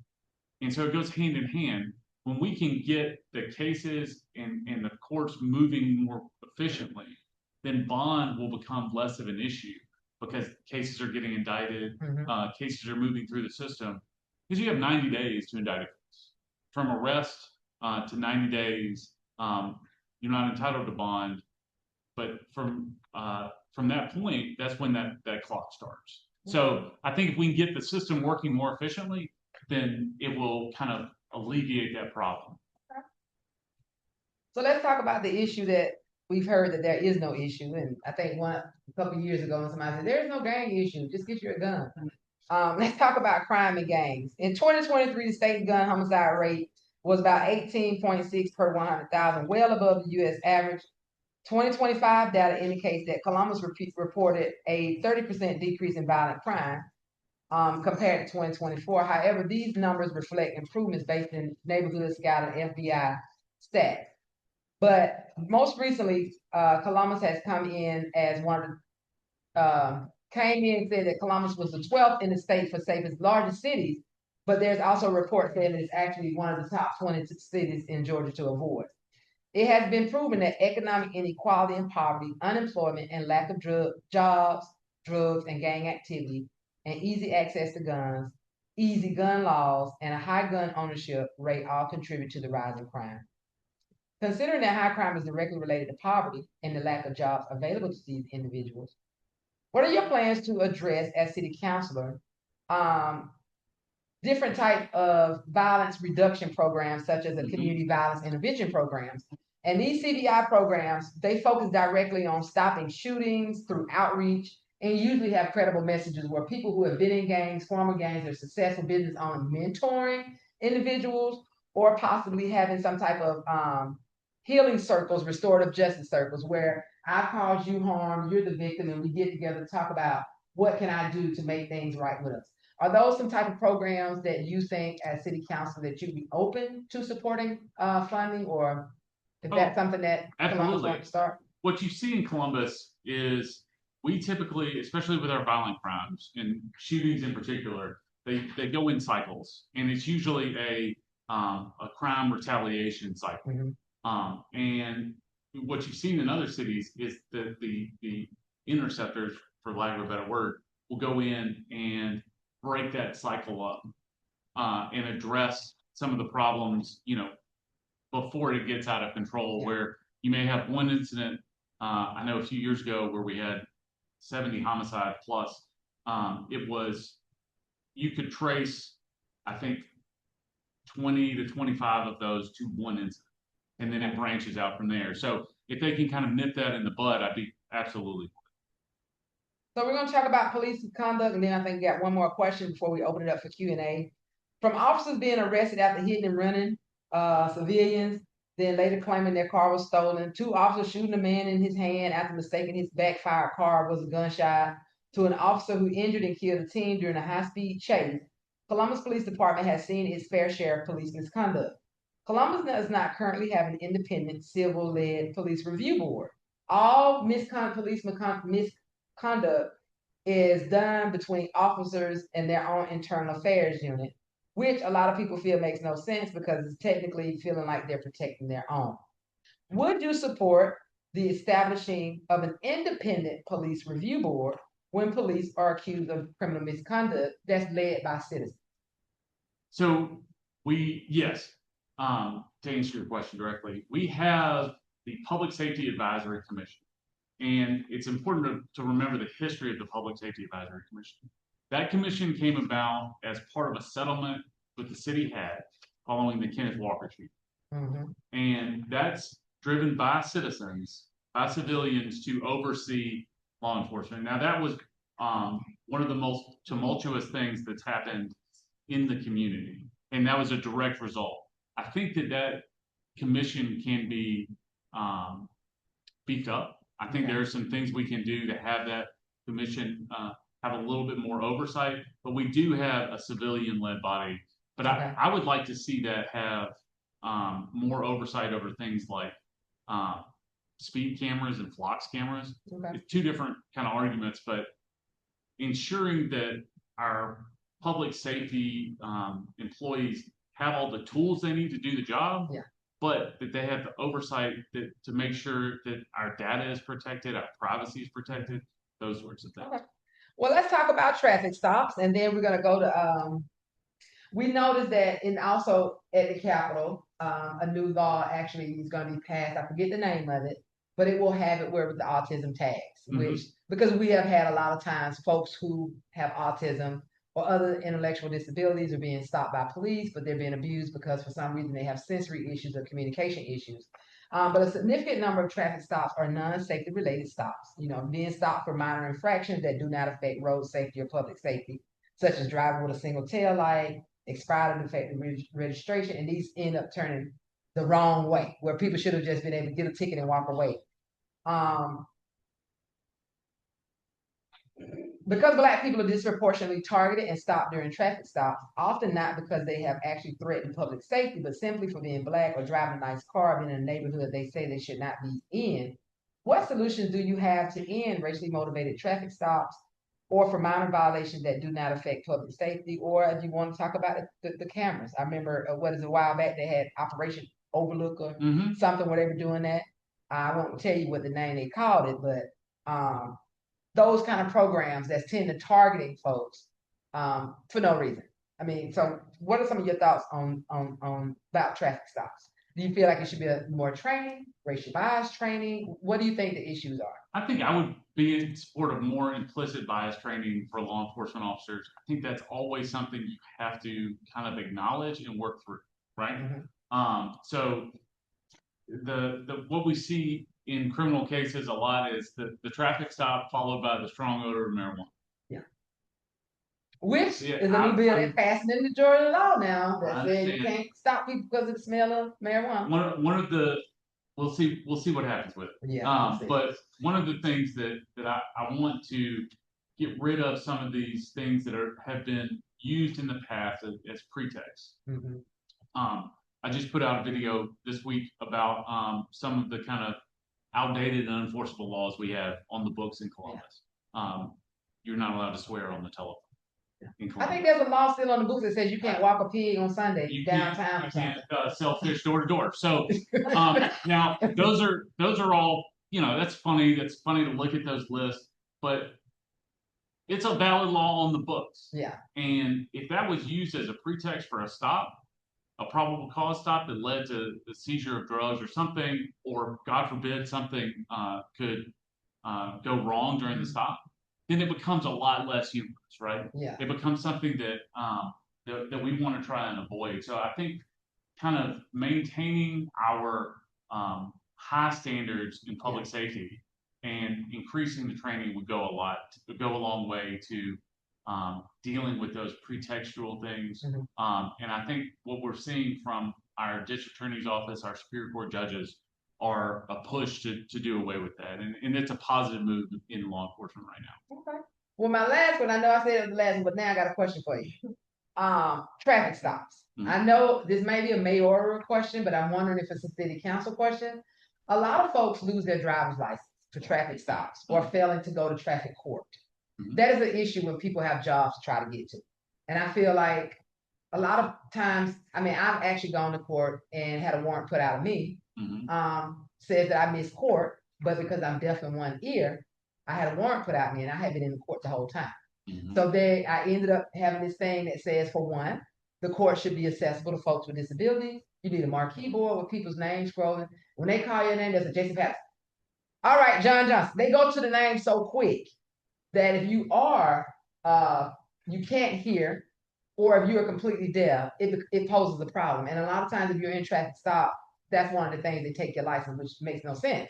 And so it goes hand in hand. When we can get the cases and the courts moving more efficiently, then bond will become less of an issue because cases are getting indicted, cases are moving through the system. Because you have 90 days to indict a case. From arrest to 90 days, you're not entitled to bond. But from that point, that's when that clock starts. So I think if we can get the system working more efficiently, then it will kind of alleviate that problem. So let's talk about the issue that we've heard that there is no issue. And I think a couple of years ago, somebody said, there's no gang issue, just get you a gun. Let's talk about crime and gangs. In 2023, the state gun homicide rate was about 18.6 per 100,000, well above the U.S. average. 2025 data indicates that Columbus reported a 30% decrease in violent crime compared to 2024. However, these numbers reflect improvements based in neighborhood scout and FBI stats. But most recently, Columbus has come in as came in and said that Columbus was the 12th in the state for safest largest cities, but there's also a report saying that it's actually one of the top 20 cities in Georgia to avoid. It has been proven that economic inequality and poverty, unemployment, and lack of jobs, drugs, and gang activity and easy access to guns, easy gun laws, and a high gun ownership rate all contribute to the rise in crime. Considering that high crime is directly related to poverty and the lack of jobs available to these individuals, what are your plans to address as city councilor um, different type of violence reduction programs, such as the community violence intervention programs? And these CVI programs, they focus directly on stopping shootings through outreach and usually have credible messages where people who have been in gangs, former gangs, are successful business owners mentoring individuals or possibly having some type of healing circles, restorative justice circles, where I caused you harm, you're the victim, and we get together to talk about what can I do to make things right with us. Are those some type of programs that you think as city council that you'd be open to supporting funding, or if that's something that Columbus Absolutely. wants to start? What you see in Columbus is we typically, especially with our violent crimes and shootings in particular, they go in cycles, and it's usually a crime retaliation cycle. And what you've seen in other cities is that the interceptors, for lack of a better word, will go in and break that cycle up and address some of the problems, before it gets out of control. Yeah. Where you may have one incident. I know a few years ago where we had 70 homicide plus. You could trace, I think, 20 to 25 of those to one incident, and then it branches out from there. So if they can kind of nip that in the bud, I'd be absolutely. So we're going to talk about police conduct, and then I think we got one more question before we open it up for Q&A. From officers being arrested after hitting and running civilians, then later claiming their car was stolen, 2 officers shooting a man in his hand after mistaking his backfired car was a gunshot, to an officer who injured and killed a teen during a high-speed chase, Columbus Police Department has seen its fair share of police misconduct. Columbus does not currently have an independent civil-led police review board. All police misconduct is done between officers and their own internal affairs unit, which a lot of people feel makes no sense because it's technically feeling like they're protecting their own. Would you support the establishing of an independent police review board when police are accused of criminal misconduct that's led by citizens? So yes, to answer your question directly, we have the Public Safety Advisory Commission. And it's important to remember the history of the Public Safety Advisory Commission. That commission came about as part of a settlement that the city had following the Kenneth Walker shooting. And that's driven by citizens, by civilians, to oversee law enforcement. Now, that was one of the most tumultuous things that's happened in the community. And that was a direct result. I think that commission can be beefed up. I think there are some things we can do to have that commission have a little bit more oversight, but we do have a civilian-led body. But I would like to see that have more oversight over things like speed cameras and flux cameras. It's 2 different kind of arguments, but ensuring that our public safety employees have all the tools they need to do the job. Yeah. But that they have the oversight to make sure that our data is protected, our privacy is protected, those sorts of things. Okay. Well, let's talk about traffic stops, and then we're going to go to, we noticed that also at the Capitol, a new law actually is going to be passed. I forget the name of it, but it will have it with the autism tags, which, because we have had a lot of times folks who have autism or other intellectual disabilities are being stopped by police, but they're being abused because for some reason they have sensory issues or communication issues. But a significant number of traffic stops are non-safety related stops, being stopped for minor infractions that do not affect road safety or public safety, such as driving with a single tail light, expired or defective registration, and these end up turning the wrong way, where people should have just been able to get a ticket and walk away. Because Black people are disproportionately targeted and stopped during traffic stops, often not because they have actually threatened public safety, but simply for being Black or driving a nice car, being in a neighborhood they say they should not be in. What solutions do you have to end racially motivated traffic stops or for minor violations that do not affect public safety? Or if you want to talk about the cameras. I remember, a while back, they had Operation Overlook or something where they were doing that. I won't tell you what the name they called it, but those kind of programs that's tend to targeting folks for no reason. I mean, so what are some of your thoughts on about traffic stops? Do you feel like it should be more training, racial bias training? What do you think the issues are? I think I would be in support of more implicit bias training for law enforcement officers. I think that's always something you have to kind of acknowledge and work through, right? So the what we see in criminal cases a lot is the traffic stop followed by the strong odor of marijuana. Yeah. Which is a new bill that's passing in the Georgia law now that says you can't stop people because of the smell of marijuana. One of the we'll see what happens with it. Yeah. But one of the things that I want to get rid of some of these things that have been used in the past as pretext. I just put out a video this week about some of the kind of outdated and unenforceable laws we have on the books in Columbus. You're not allowed to swear on the telephone. I think there's a law still on the books that says you can't walk a pig on Sunday downtown. You can't sell fish door to door. So now those are all, you know, that's funny. That's funny to look at those lists, but it's a valid law on the books. Yeah. And if that was used as a pretext for a stop, a probable cause stop that led to the seizure of drugs or something, or God forbid something could go wrong during the stop, then it becomes a lot less humorous, right? Yeah. It becomes something that that we want to try and avoid. So I think kind of maintaining our high standards in public safety and increasing the training would go a long way to dealing with those pretextual things. And I think what we're seeing from our district attorney's office, our Superior Court judges, are a push to do away with that. And it's a positive move in law enforcement right now. Okay. Well, my last one, I know I said it was the last one, but now I got a question for you. Traffic stops. I know this may be a mayoral question, but I'm wondering if it's a city council question. A lot of folks lose their driver's license for traffic stops or failing to go to traffic court. That is an issue when people have jobs to try to get to. And I feel like a lot of times, I mean, I've actually gone to court and had a warrant put out of me, says that I missed court, but because I'm deaf in one ear, I had a warrant put out of me and I had been in the court the whole time. So I ended up having this thing that says, for one, the court should be accessible to folks with disabilities. You need a marquee board with people's names scrolling. When they call your name, there's a Jason Patterson. All right, John Johnson. They go to the name so quick that if you are, you can't hear, or if you are completely deaf, it poses a problem. And a lot of times if you're in traffic stop, that's one of the things they take your license, which makes no sense.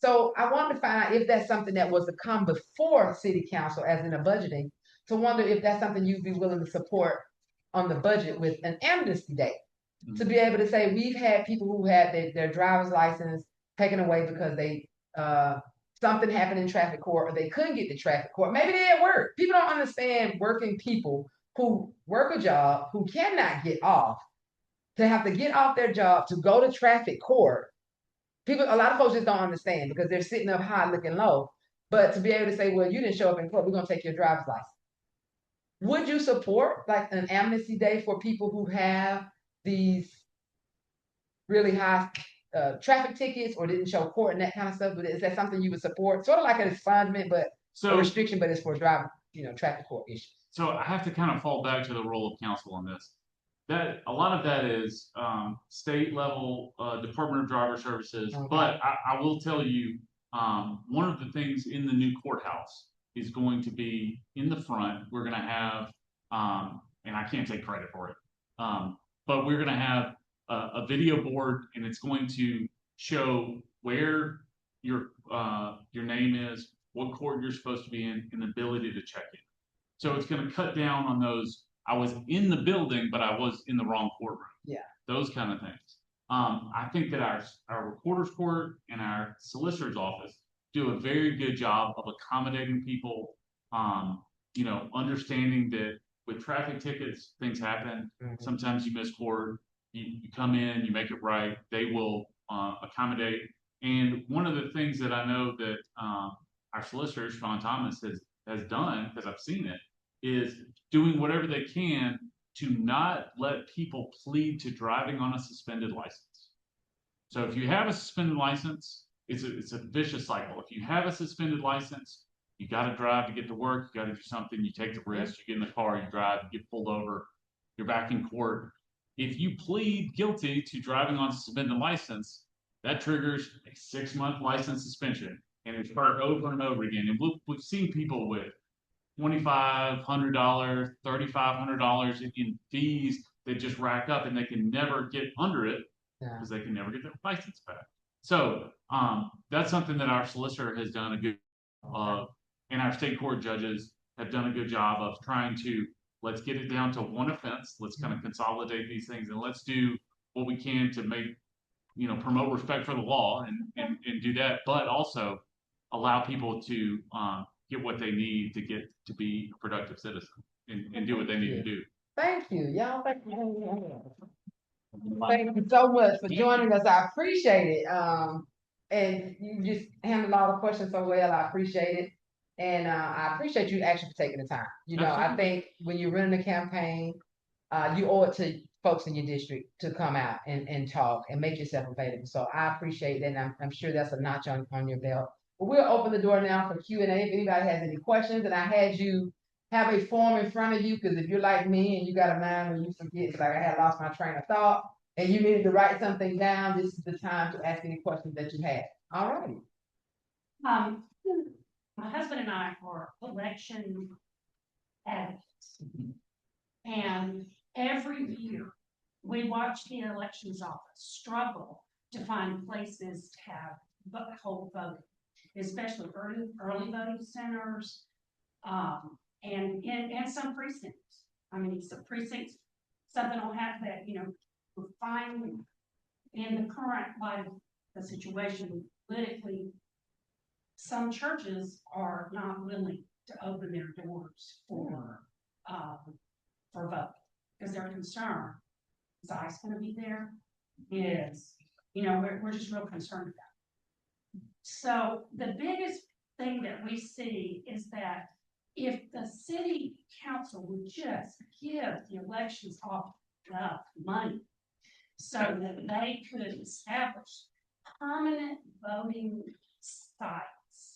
So I wanted to find out if that's something that was to come before city council, as in a budgeting, to wonder if that's something you'd be willing to support on the budget with an amnesty day, to be able to say, we've had people who had their driver's license taken away because they, something happened in traffic court, or they couldn't get to traffic court. Maybe they at work. People don't understand working people who work a job, who cannot get off, to have to get off their job to go to traffic court. People, a lot of folks just don't understand because they're sitting up high looking low. But to be able to say, well, you didn't show up in court, we're going to take your driver's license. Would you support like an amnesty day for people who have these really high traffic tickets or didn't show court and that kind of stuff? But is that something you would support? Sort of like an expungement, but a restriction, but it's for driving, traffic court issues. So I have to kind of fall back to the role of counsel on this. That a lot of that is state level, Department of Driver Services. But I will tell you, one of the things in the new courthouse is going to be in the front. We're going to have, and I can't take credit for it, but we're going to have a video board, and it's going to show where your name is, what court you're supposed to be in, and the ability to check in. So it's going to cut down on those. I was in the building, but I was in the wrong courtroom. Yeah. Those kind of things. I think that our recorder's court and our solicitor's office do a very good job of accommodating people, understanding that with traffic tickets, things happen. Sometimes you miss court, you come in, you make it right, they will accommodate. And one of the things that I know that our solicitor, Sean Thomas, has done, because I've seen it, is doing whatever they can to not let people plead to driving on a suspended license. So if you have a suspended license, it's a vicious cycle. If you have a suspended license, You got to drive to get to work. You got to do something. You take the risk. You get in the car. You drive. You get pulled over. You're back in court. If you plead guilty to driving on suspended license, that triggers a 6-month license suspension, and it's heard over and over again. And we've seen people with $2,500, $3,500 in fees that just rack up, and they can never get under it because they can never get their license back. So that's something that our solicitor has done a good job of, and our state court judges have done a good job of trying to, let's get it down to one offense. Let's kind of consolidate these things, and let's do what we can to make, promote respect for the law and do that, but also allow people to get what they need to get to be a productive citizen and do what they need to do. Thank you. Y'all, thank you. Thank you so much for joining us. I appreciate it. And you just handled all the questions so well. I appreciate it. And I appreciate you actually for taking the time. I think when you're running a campaign, you owe it to folks in your district to come out and talk and make yourself available. So I appreciate that. And I'm sure that's a notch on your belt. But we'll open the door now for Q&A. If anybody has any questions, and I had you have a form in front of you, because if you're like me and you got a mind when you forget, it's like I had lost my train of thought, and you needed to write something down, this is the time to ask any questions that you had. All righty. My husband and I are election advocates. And every year we watch the elections office struggle to find places to have hold voting, especially early voting centers, and some precincts. I mean, some precincts, some don't have that, we're finding in the current light of the situation politically, some churches are not willing to open their doors for vote because they're concerned. Is ICE going to be there? We're just real concerned about it. So the biggest thing that we see is that if the city council would just give the elections off enough money so that they could establish permanent voting sites.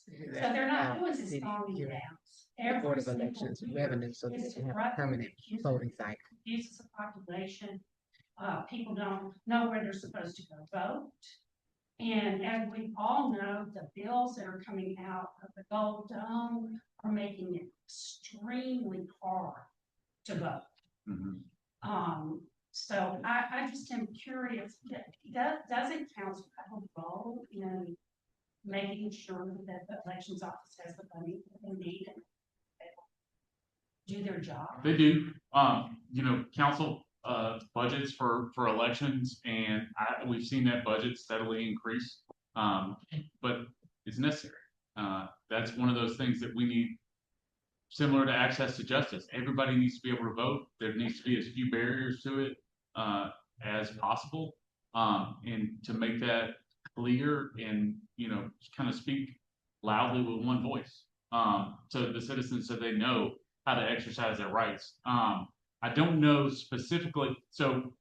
So they're not doing this phony downs. Board of Elections revenue, so they can have a permanent voting site. Uses the population. People don't know where they're supposed to go vote. And as we all know, the bills that are coming out of the Gold Dome are making it extremely hard to vote. Mm-hmm. So I just am curious, doesn't council have a role in making sure that the elections office has the money that they need and do their job? They do. Council budgets for elections, and we've seen that budget steadily increase, but it's necessary. That's one of those things that we need, similar to access to justice. Everybody needs to be able to vote. There needs to be as few barriers to it as possible, and to make that clear and kind of speak loudly with one voice to the citizens so they know how to exercise their rights. I don't know specifically. So,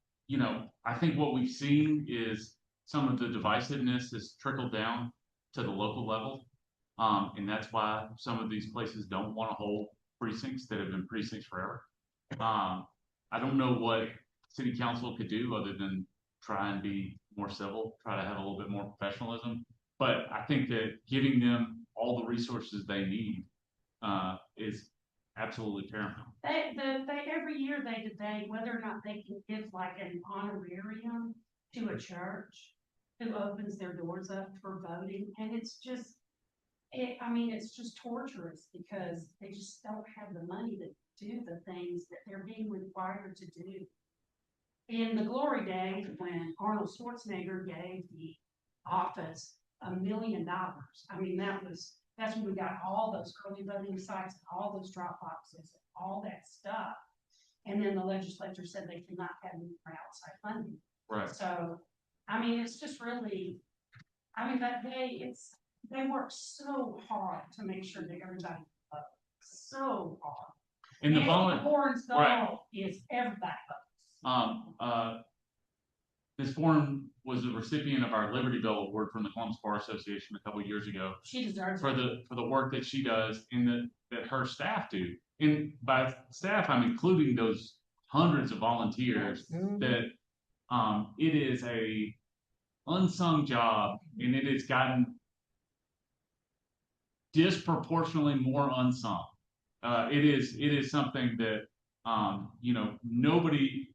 I think what we've seen is some of the divisiveness has trickled down to the local level. And that's why some of these places don't want to hold precincts that have been precincts forever. I don't know what city council could do other than try and be more civil, try to have a little bit more professionalism. But I think that giving them all the resources they need is absolutely paramount. They every year they debate whether or not they can give like an honorarium to a church who opens their doors up for voting, and it's just, it's just torturous because they just don't have the money to do the things that they're being required to do. In the glory days, when Arnold Schwarzenegger gave the office $1 million, that's when we got all those early voting sites, all those drop boxes, all that stuff. And then the legislature said they cannot have any more outside funding. Right. So, it's just really, they work so hard to make sure that everybody votes. So hard. And the Warren's goal is everybody votes. Ms. Bourne was a recipient of our Liberty Bell Award from the Columbus Bar Association a couple of years ago She deserves for it. the work that she does and that her staff do. And by staff, I'm including those hundreds of volunteers that it is a unsung job, and it has gotten disproportionately more unsung. It is something that nobody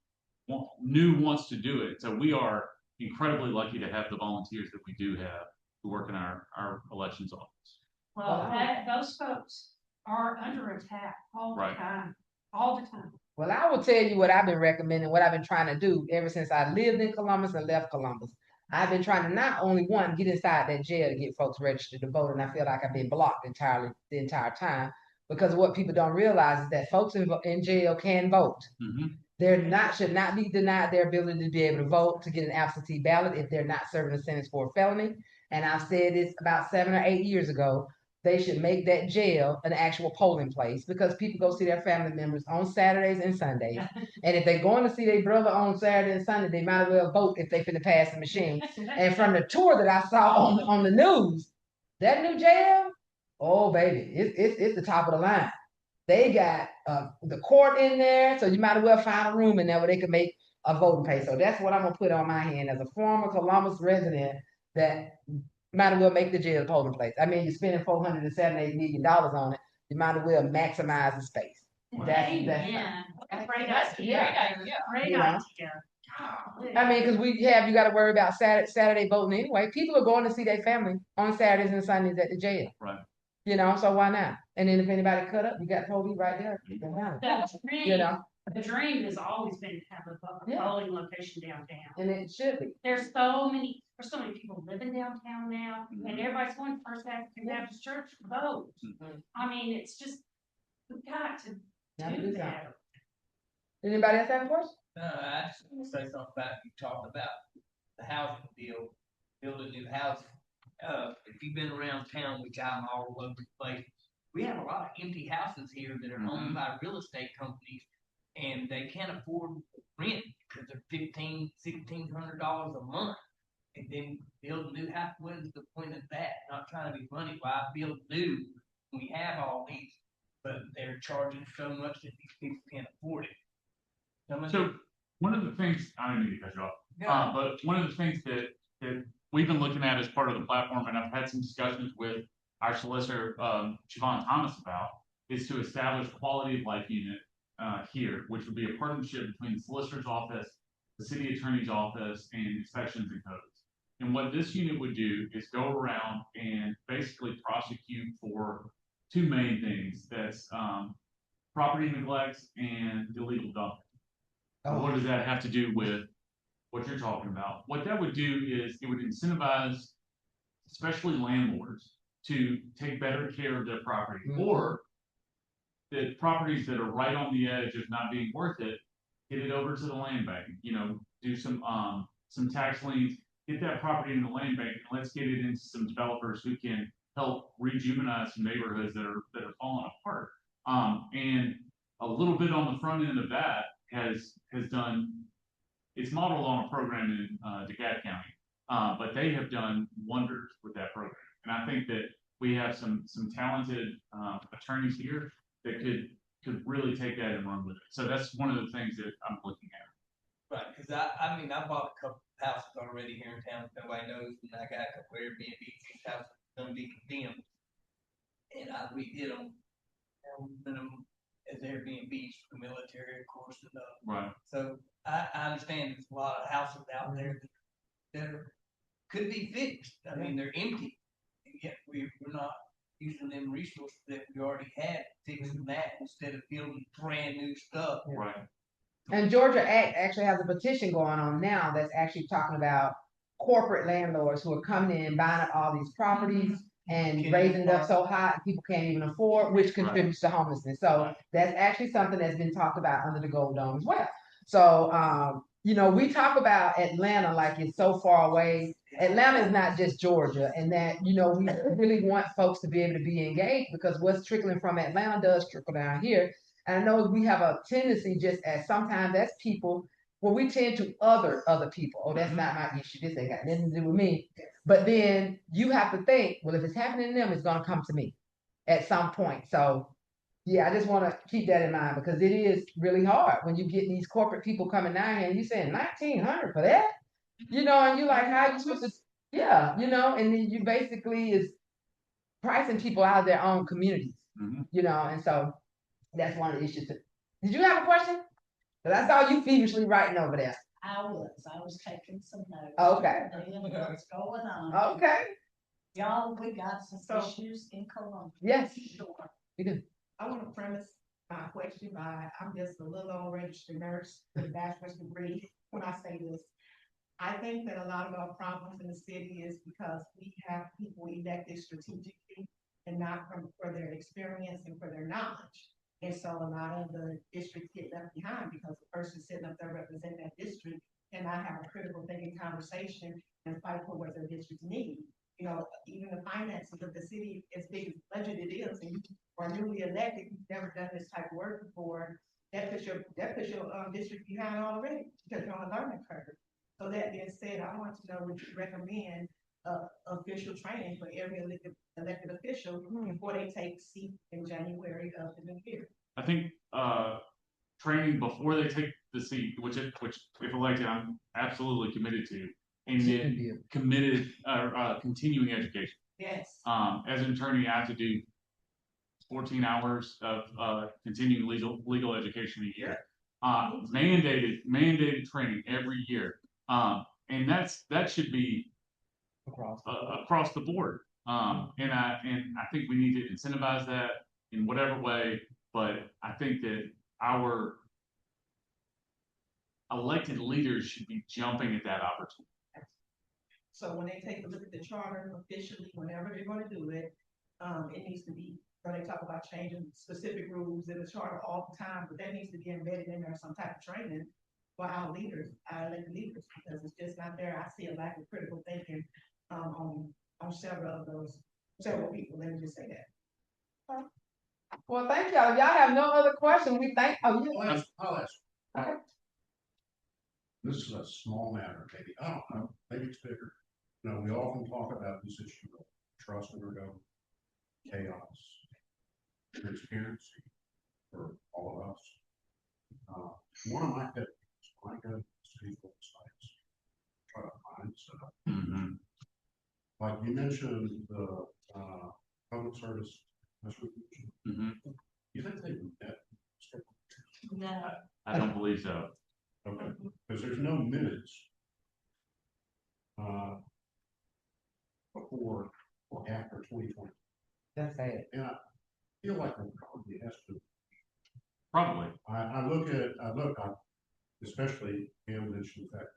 wants to do it. So we are incredibly lucky to have the volunteers that we do have who work in our elections office. Well, those folks are under attack all the Right. time, all the time. Well, I will tell you what I've been recommending, what I've been trying to do ever since I lived in Columbus and left Columbus. I've been trying to not only get inside that jail to get folks registered to vote, and I feel like I've been blocked entirely the entire time, because what people don't realize is that folks in jail can vote. Should not be denied their ability to be able to vote, to get an absentee ballot if they're not serving a sentence for a felony. And I've said this about 7 or 8 years ago. They should make that jail an actual polling place, because people go see their family members on Saturdays and Sundays. And if they're going to see their brother on Saturday and Sunday, they might as well vote if they finna pass the machine. And from the tour that I saw on the news, that new jail, oh baby, it's the top of the line. They got the court in there, so you might as well find a room in there where they can make a voting place. So that's what I'm gonna put on my hand as a former Columbus resident, that might as well make the jail a polling place. I mean, you're spending $478 million on it. You might as well maximize the space. Great idea. Great idea. I mean, because you got to worry about Saturday voting anyway. People are going to see their family on Saturdays and Sundays at the jail. Right. So why not? And then if anybody cut up, you got Toby right there. The dream has always been to have a polling location downtown. And it should be. There's so many people living downtown now, and everybody's going to First African Baptist Church to vote. I mean, it's just, we've got to do that. Anybody else have a question? I just want to say something about, you talked about the housing deal, building new housing. If you've been around town, which I'm all over the place, we have a lot of empty houses here that are owned by real estate companies, and they can't afford rent because they're $1,500, $1,600 a month. And then build a new house. What is the point of that? Not trying to be funny. Why build new? We have all these, but they're charging so much that these people can't afford it. So one of the things, I don't need to cut you off, but one of the things that we've been looking at as part of the platform, and I've had some discussions with our solicitor, Siobhan Thomas, about, is to establish quality of life unit here, which would be a partnership between the solicitor's office, the city attorney's office, and inspections and codes. And what this unit would do is go around and basically prosecute for two main things. That's property neglects and illegal dumping. Oh. What does that have to do with what you're talking about? What that would do is it would incentivize, especially landlords, to take better care of their property, or the properties that are right on the edge of not being worth it, get it over to the land bank. Do some tax liens, get that property in the land bank, and let's get it into some developers who can help rejuvenize some neighborhoods that are falling apart. And a little bit on the front end of that has done. It's modeled on a program in DeKalb County, but they have done wonders with that program. And I think that we have some talented attorneys here that could really take that and run with it. So that's one of the things that I'm looking at. Right, because I bought a couple houses already here in town. Nobody knows, and I got a couple Airbnb. These houses are going to be condemned, and I redid them as Airbnbs for the military, of course. Right. So I understand there's a lot of houses out there that could be fixed. I mean, they're empty, and yet we're not using them resources that we already had, fixing that instead of building brand new stuff. Right. And Georgia actually has a petition going on now that's actually talking about corporate landlords who are coming in, buying up all these properties and raising it up so high people can't even afford, which contributes to homelessness. So that's actually something that's been talked about under the Gold Dome as well. So, we talk about Atlanta like it's so far away. Atlanta is not just Georgia, and that, we really want folks to be able to be engaged, because what's trickling from Atlanta does trickle down here. And I know we have a tendency, just as sometimes as people, where we tend to other people. Oh, that's not my issue. This ain't got nothing to do with me. But then you have to think, well, if it's happening to them, it's gonna come to me at some point. So yeah, I just want to keep that in mind because it is really hard when you get these corporate people coming down here and you saying 1,900 for that, and you're like, how you supposed to, yeah, and then you basically is pricing people out of their own communities, and so that's one of the issues. Did you have a question? Because I saw you feverishly writing over there. I was taking some notes. Okay. What's going on? Okay. Y'all, we got some issues in Columbia. Yes. Sure. We do. I want to premise my question by, I'm just a little old registered nurse with a bachelor's degree when I say this. I think that a lot of our problems in the city is because we have people elected strategically and not for their experience and for their knowledge. And so a lot of the districts get left behind because the person sitting up there representing that district cannot have a critical thinking conversation and fight for what their districts need. Even the finances of the city, as big as budget it is, and you are newly elected, you've never done this type of work before, that puts your district behind already because you're on a learning curve. So that being said, I want to know would you recommend official training for every elected official before they take seat in January of the new year? I think training before they take the seat, which if elected, I'm absolutely committed to, and then continuing education. Yes. As an attorney, I have to do 14 hours of continuing legal education a year. Mandated training every year. And that should be across the board. And I think we need to incentivize that in whatever way, but I think that our elected leaders should be jumping at that opportunity. So when they take a look at the charter officially, whenever they're going to do it, it needs to be, when they talk about changing specific rules in the charter all the time, but that needs to be embedded in there, some type of training for our leaders, our elected leaders, because it's just not there. I see a lack of critical thinking on several people. Let me just say that. Well, thank y'all. If y'all have no other questions, we thank. I'll ask. Okay. This is a small matter, maybe. I don't know. Maybe it's bigger. We often talk about this issue of trust in our government, chaos, transparency for all of us. One of my pet peeves when I go to city websites, try to find stuff. Like you mentioned the public service resolution. You think they met? No. I don't believe so. Okay, because there's no minutes before or after 2020. That's it. And I feel like there probably has to. Probably. I especially mentioned the fact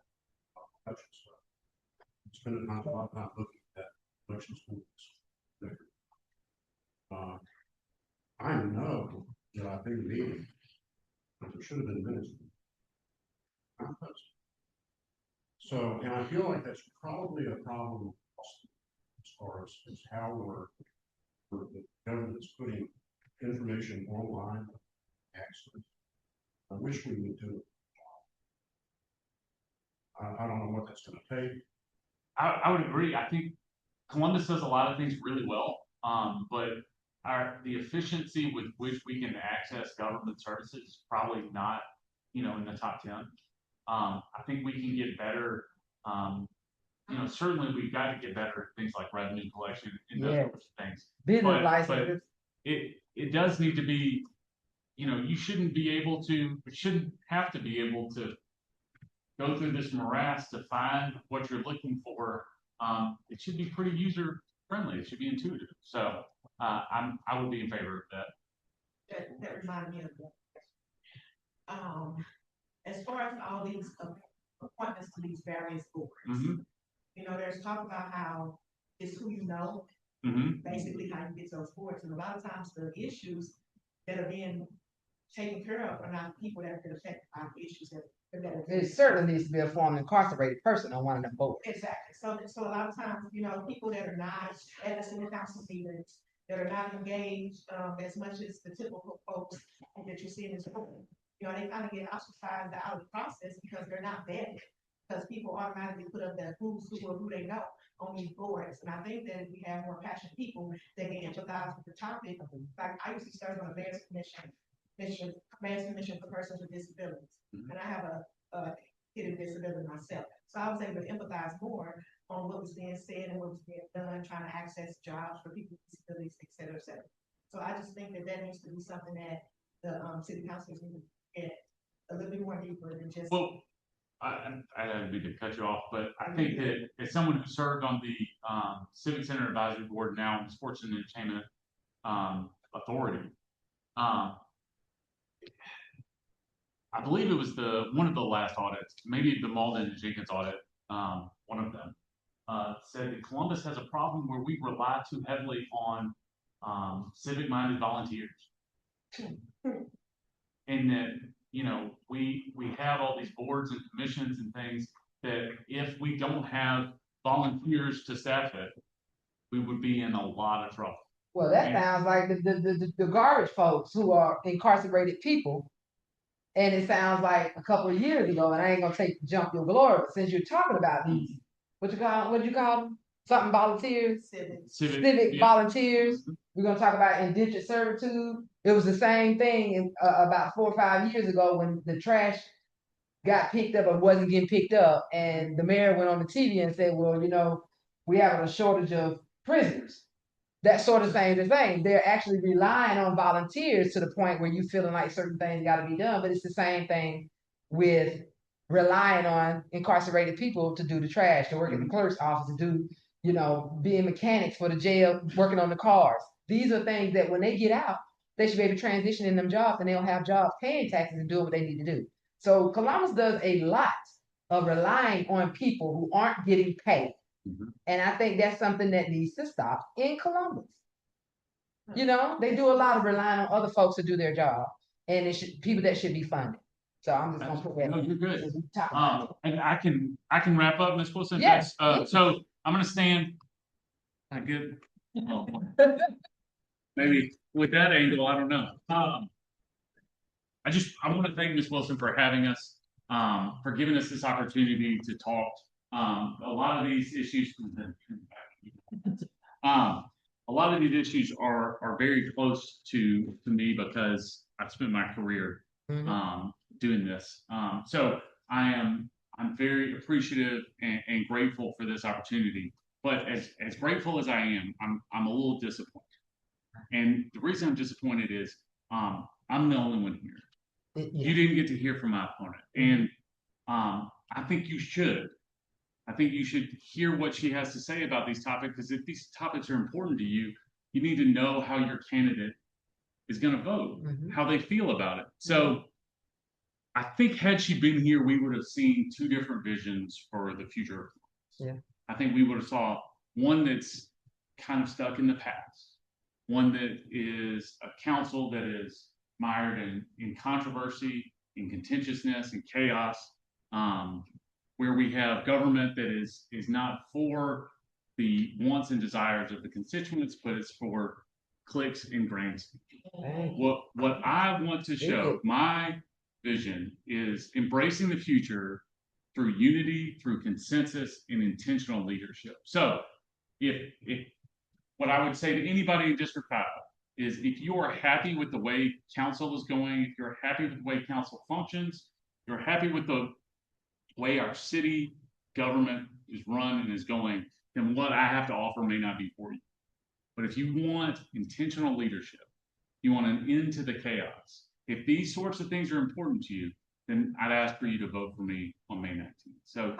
of stuff. Spending a lot of time looking at election schools. I know that I've been reading, but there should have been minutes. So, and I feel like that's probably a problem as far as how the government's putting information online. Access. I wish we would do it. I don't know what that's going to take. I would agree. I think Columbus does a lot of things really well, but the efficiency with which we can access government services is probably not, in the top 10. I think we can get better. Certainly we've got to get better at things like revenue collection and those sorts of things. Business licenses. But it does need to be, you shouldn't have to be able to go through this morass to find what you're looking for. It should be pretty user friendly. It should be intuitive. So I would be in favor of that. That reminded me of that. As far as all these appointments to these various boards, there's talk about how it's who you know, basically how you get those boards, and a lot of times the issues that are being taken care of are not people that have been affected by the issues that It certainly needs to be a former incarcerated person on one of them boards. Exactly. So a lot of times, people that are not at the city council meetings, that are not engaged as much as the typical folks that you see in this room. they kind of get ostracized out of the process because they're not vetted. Because people automatically put up their who's who or who they know on these boards. And I think that if we have more passionate people that can empathize with the topic, like I used to serve on a mayor's commission for persons with disabilities. And I have a hidden disability myself. So I was able to empathize more on what was being said and what was being done, trying to access jobs for people with disabilities, et cetera, et cetera. So I just think that that needs to be something that the city councilors need to get a little bit more deeper than just. Well, I didn't mean to cut you off, but I think that as someone who served on the Civic Center Advisory Board, now in Sports and Entertainment Authority, I believe it was one of the last audits, maybe the Malden and Jenkins audit, one of them, said that Columbus has a problem where we rely too heavily on civic-minded volunteers. And that, we have all these boards and commissions and things that if we don't have volunteers to staff it, we would be in a lot of trouble. Well, that sounds like the garbage folks who are incarcerated people. And it sounds like a couple of years ago, and I ain't gonna jump your glory, but since you're talking about these, what you call them? Something volunteers? Civic volunteers. We're gonna talk about indentured servitude. It was the same thing about 4 or 5 years ago when the trash got picked up or wasn't getting picked up, and the mayor went on the TV and said, well, we have a shortage of prisoners. That sort of thing, they're actually relying on volunteers to the point where you feeling like certain things got to be done. But it's the same thing with relying on incarcerated people to do the trash, to work in the clerk's office, to do, being mechanics for the jail, working on the cars. These are things that when they get out, they should be able to transition in them jobs, and they'll have jobs paying taxes and doing what they need to do. So Columbus does a lot of relying on people who aren't getting paid. And I think that's something that needs to stop in Columbus. They do a lot of relying on other folks to do their job, and people that should be funded. So I'm just gonna put that. No, you're good. And I can wrap up, Ms. Wilson. Yes. So I'm gonna stand. I get. Maybe with that angle, I don't know. I want to thank Ms. Wilson for having us, for giving us this opportunity to talk. A lot of these issues, are very close to me because I've spent my career doing this. So I'm very appreciative and grateful for this opportunity. But as grateful as I am, I'm a little disappointed. And the reason I'm disappointed is I'm the only one here. You didn't get to hear from my opponent, and I think you should. I think you should hear what she has to say about these topics, because if these topics are important to you, you need to know how your candidate is going to vote, how they feel about it. So I think had she been here, we would have seen two different visions for the future. Yeah. I think we would have saw one that's kind of stuck in the past, one that is a council that is mired in controversy, in contentiousness, and chaos, where we have government that is not for the wants and desires of the constituents, but it's for clicks and grants. What I want to show, my vision, is embracing the future through unity, through consensus, and intentional leadership. So if what I would say to anybody in District 5 is, if you are happy with the way council is going, if you're happy with the way council functions, you're happy with the way our city government is run and is going, then what I have to offer may not be for you. But if you want intentional leadership, you want an end to the chaos, if these sorts of things are important to you, then I'd ask for you to vote for me on May 19th. So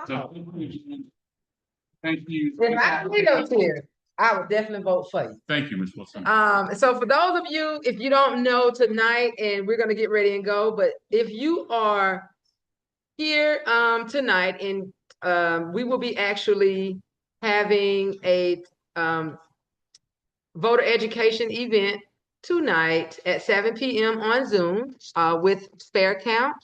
thank you. If I can those here, I would definitely vote for you. Thank you, Ms. Wilson. So for those of you, if you don't know tonight, and we're gonna get ready and go, but if you are here tonight, and we will be actually having a voter education event tonight at 7 p.m. on Zoom with Fair Count.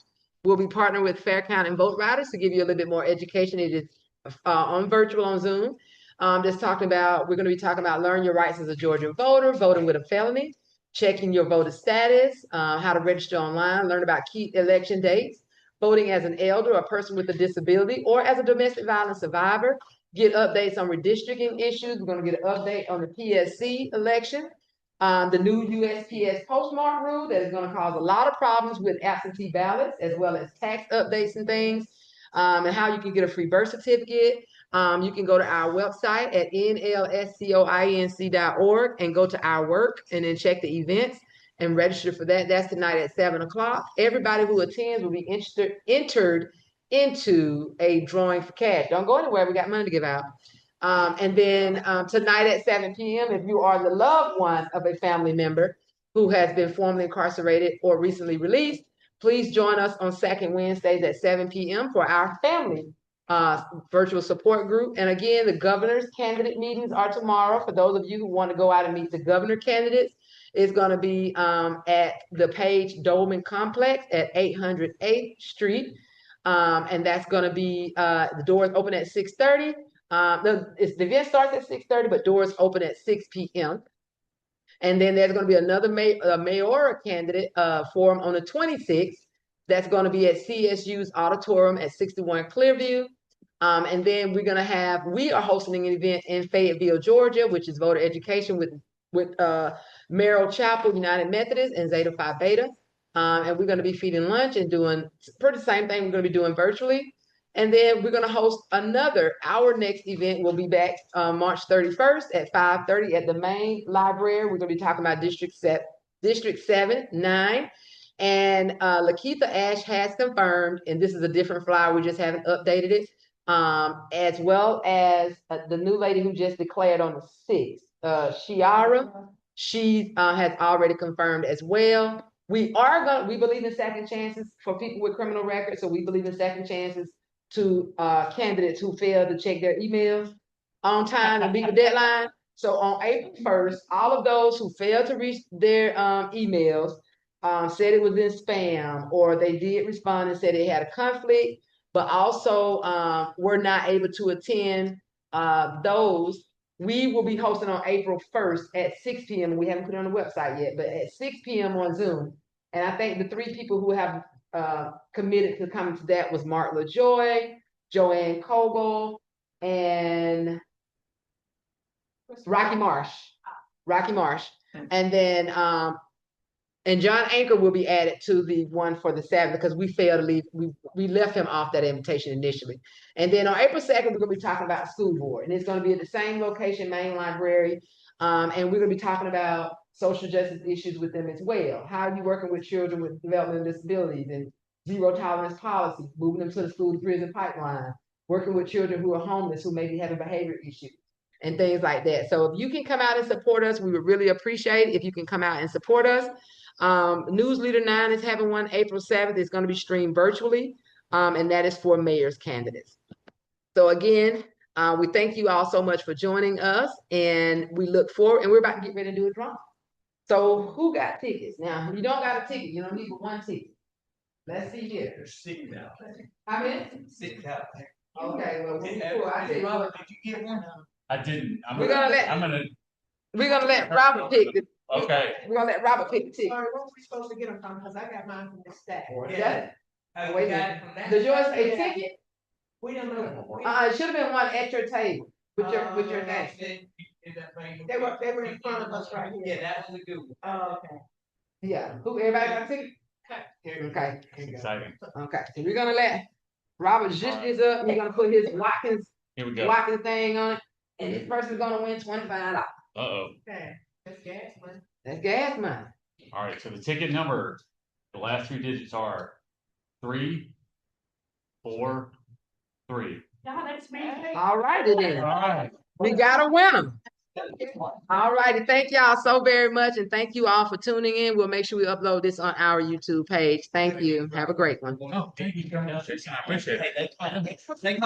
We'll be partnering with Fair Count and Vote Riders to give you a little bit more education. It is on virtual on Zoom. We're going to be talking about learn your rights as a Georgia voter, voting with a felony, checking your voter status, how to register online, learn about key election dates, voting as an elder, a person with a disability, or as a domestic violence survivor. Get updates on redistricting issues. We're going to get an update on the PSC election, the new USPS postmark rule that is going to cause a lot of problems with absentee ballots, as well as tax updates and things, and how you can get a free birth certificate. You can go to our website at nlscoinc.org and go to our work and then check the events and register for that. That's tonight at 7 o'clock. Everybody who attends will be entered into a drawing for cash. Don't go anywhere. We got money to give out. And then tonight at 7 p.m., if you are the loved one of a family member who has been formerly incarcerated or recently released, please join us on second Wednesdays at 7 p.m. for our family virtual support group. And again, the governor's candidate meetings are tomorrow. For those of you who want to go out and meet the governor candidates, it's going to be at the Page Dolman Complex at 800 8th Street. And that's going to be, the doors open at 6:30. The event starts at 6:30, but doors open at 6 p.m. And then there's going to be another mayoral candidate forum on the 26th. That's going to be at CSU's auditorium at 61 Clearview. And then we are hosting an event in Fayetteville, Georgia, which is voter education with Merrill Chapel United Methodist and Zeta Phi Beta. And we're going to be feeding lunch and doing pretty same thing we're going to be doing virtually. And then we're going to host our next event will be back March 31st at 5:30 at the main library. We're going to be talking about District 7, 9. And Lakeitha Ash has confirmed, and this is a different flyer, we just haven't updated it, as well as the new lady who just declared on the 6th, Shiara. She has already confirmed as well. We believe in second chances for people with criminal records, so we believe in second chances to candidates who fail to check their emails on time and beat the deadline. So on April 1st, all of those who failed to reach their emails, said it was in spam, or they did respond and said they had a conflict, but also were not able to attend those. We will be hosting on April 1st at 6 p.m. We haven't put it on the website yet, but at 6 p.m. on Zoom. And I think the 3 people who have committed to coming to that was Mark LaJoy, Joanne Kogel, and Rocky Marsh. And then and John Anchor will be added to the one for the 7th because we failed to leave. We left him off that invitation initially. And then on April 2nd, we're going to be talking about school board. And it's going to be at the same location, main library. And we're going to be talking about social justice issues with them as well. How are you working with children with developmental disabilities and zero tolerance policies, moving them to the school to prison pipeline, working with children who are homeless, who may be having behavior issues and things like that. So if you can come out and support us, we would really appreciate it if you can come out and support us. News Leader 9 is having one April 7th. It's going to be streamed virtually, and that is for mayor's candidates. So again, we thank you all so much for joining us, and we look forward, and we're about to get ready to do a draw. So who got tickets? Now, if you don't got a ticket, you don't need but one ticket. Let's see here. There's 6 out there. How many? 6 out there. Okay, well, I tell you Robert, what, did you get one? I didn't. we're gonna let Robert pick the. Okay. We're gonna let Robert pick the ticket. Sorry, where were we supposed to get them from? Because I got mine from the stack. Yeah. We got it from that. Does yours say ticket? We don't know. It should have been one at your table with your name. They were in front of us right Yeah, here. that was a good one. Oh, okay. Yeah. Who? Everybody got a ticket? Okay. Exciting. Okay. So we're gonna let Robert zhuzh this up. We're gonna put his Watkins Here we go. thing on it, and this person's gonna win $25. Uh-oh. Okay. That's gas money. That's gas money. All right. So the ticket number, the last 3 digits are 3, 4, 3. Yeah, that's me. All righty then. All right. We got a winner. All righty. Thank y'all so very much, and thank you all for tuning in. We'll make sure we upload this on our YouTube page. Thank you. Have a great one. Oh, thank you. I appreciate it. They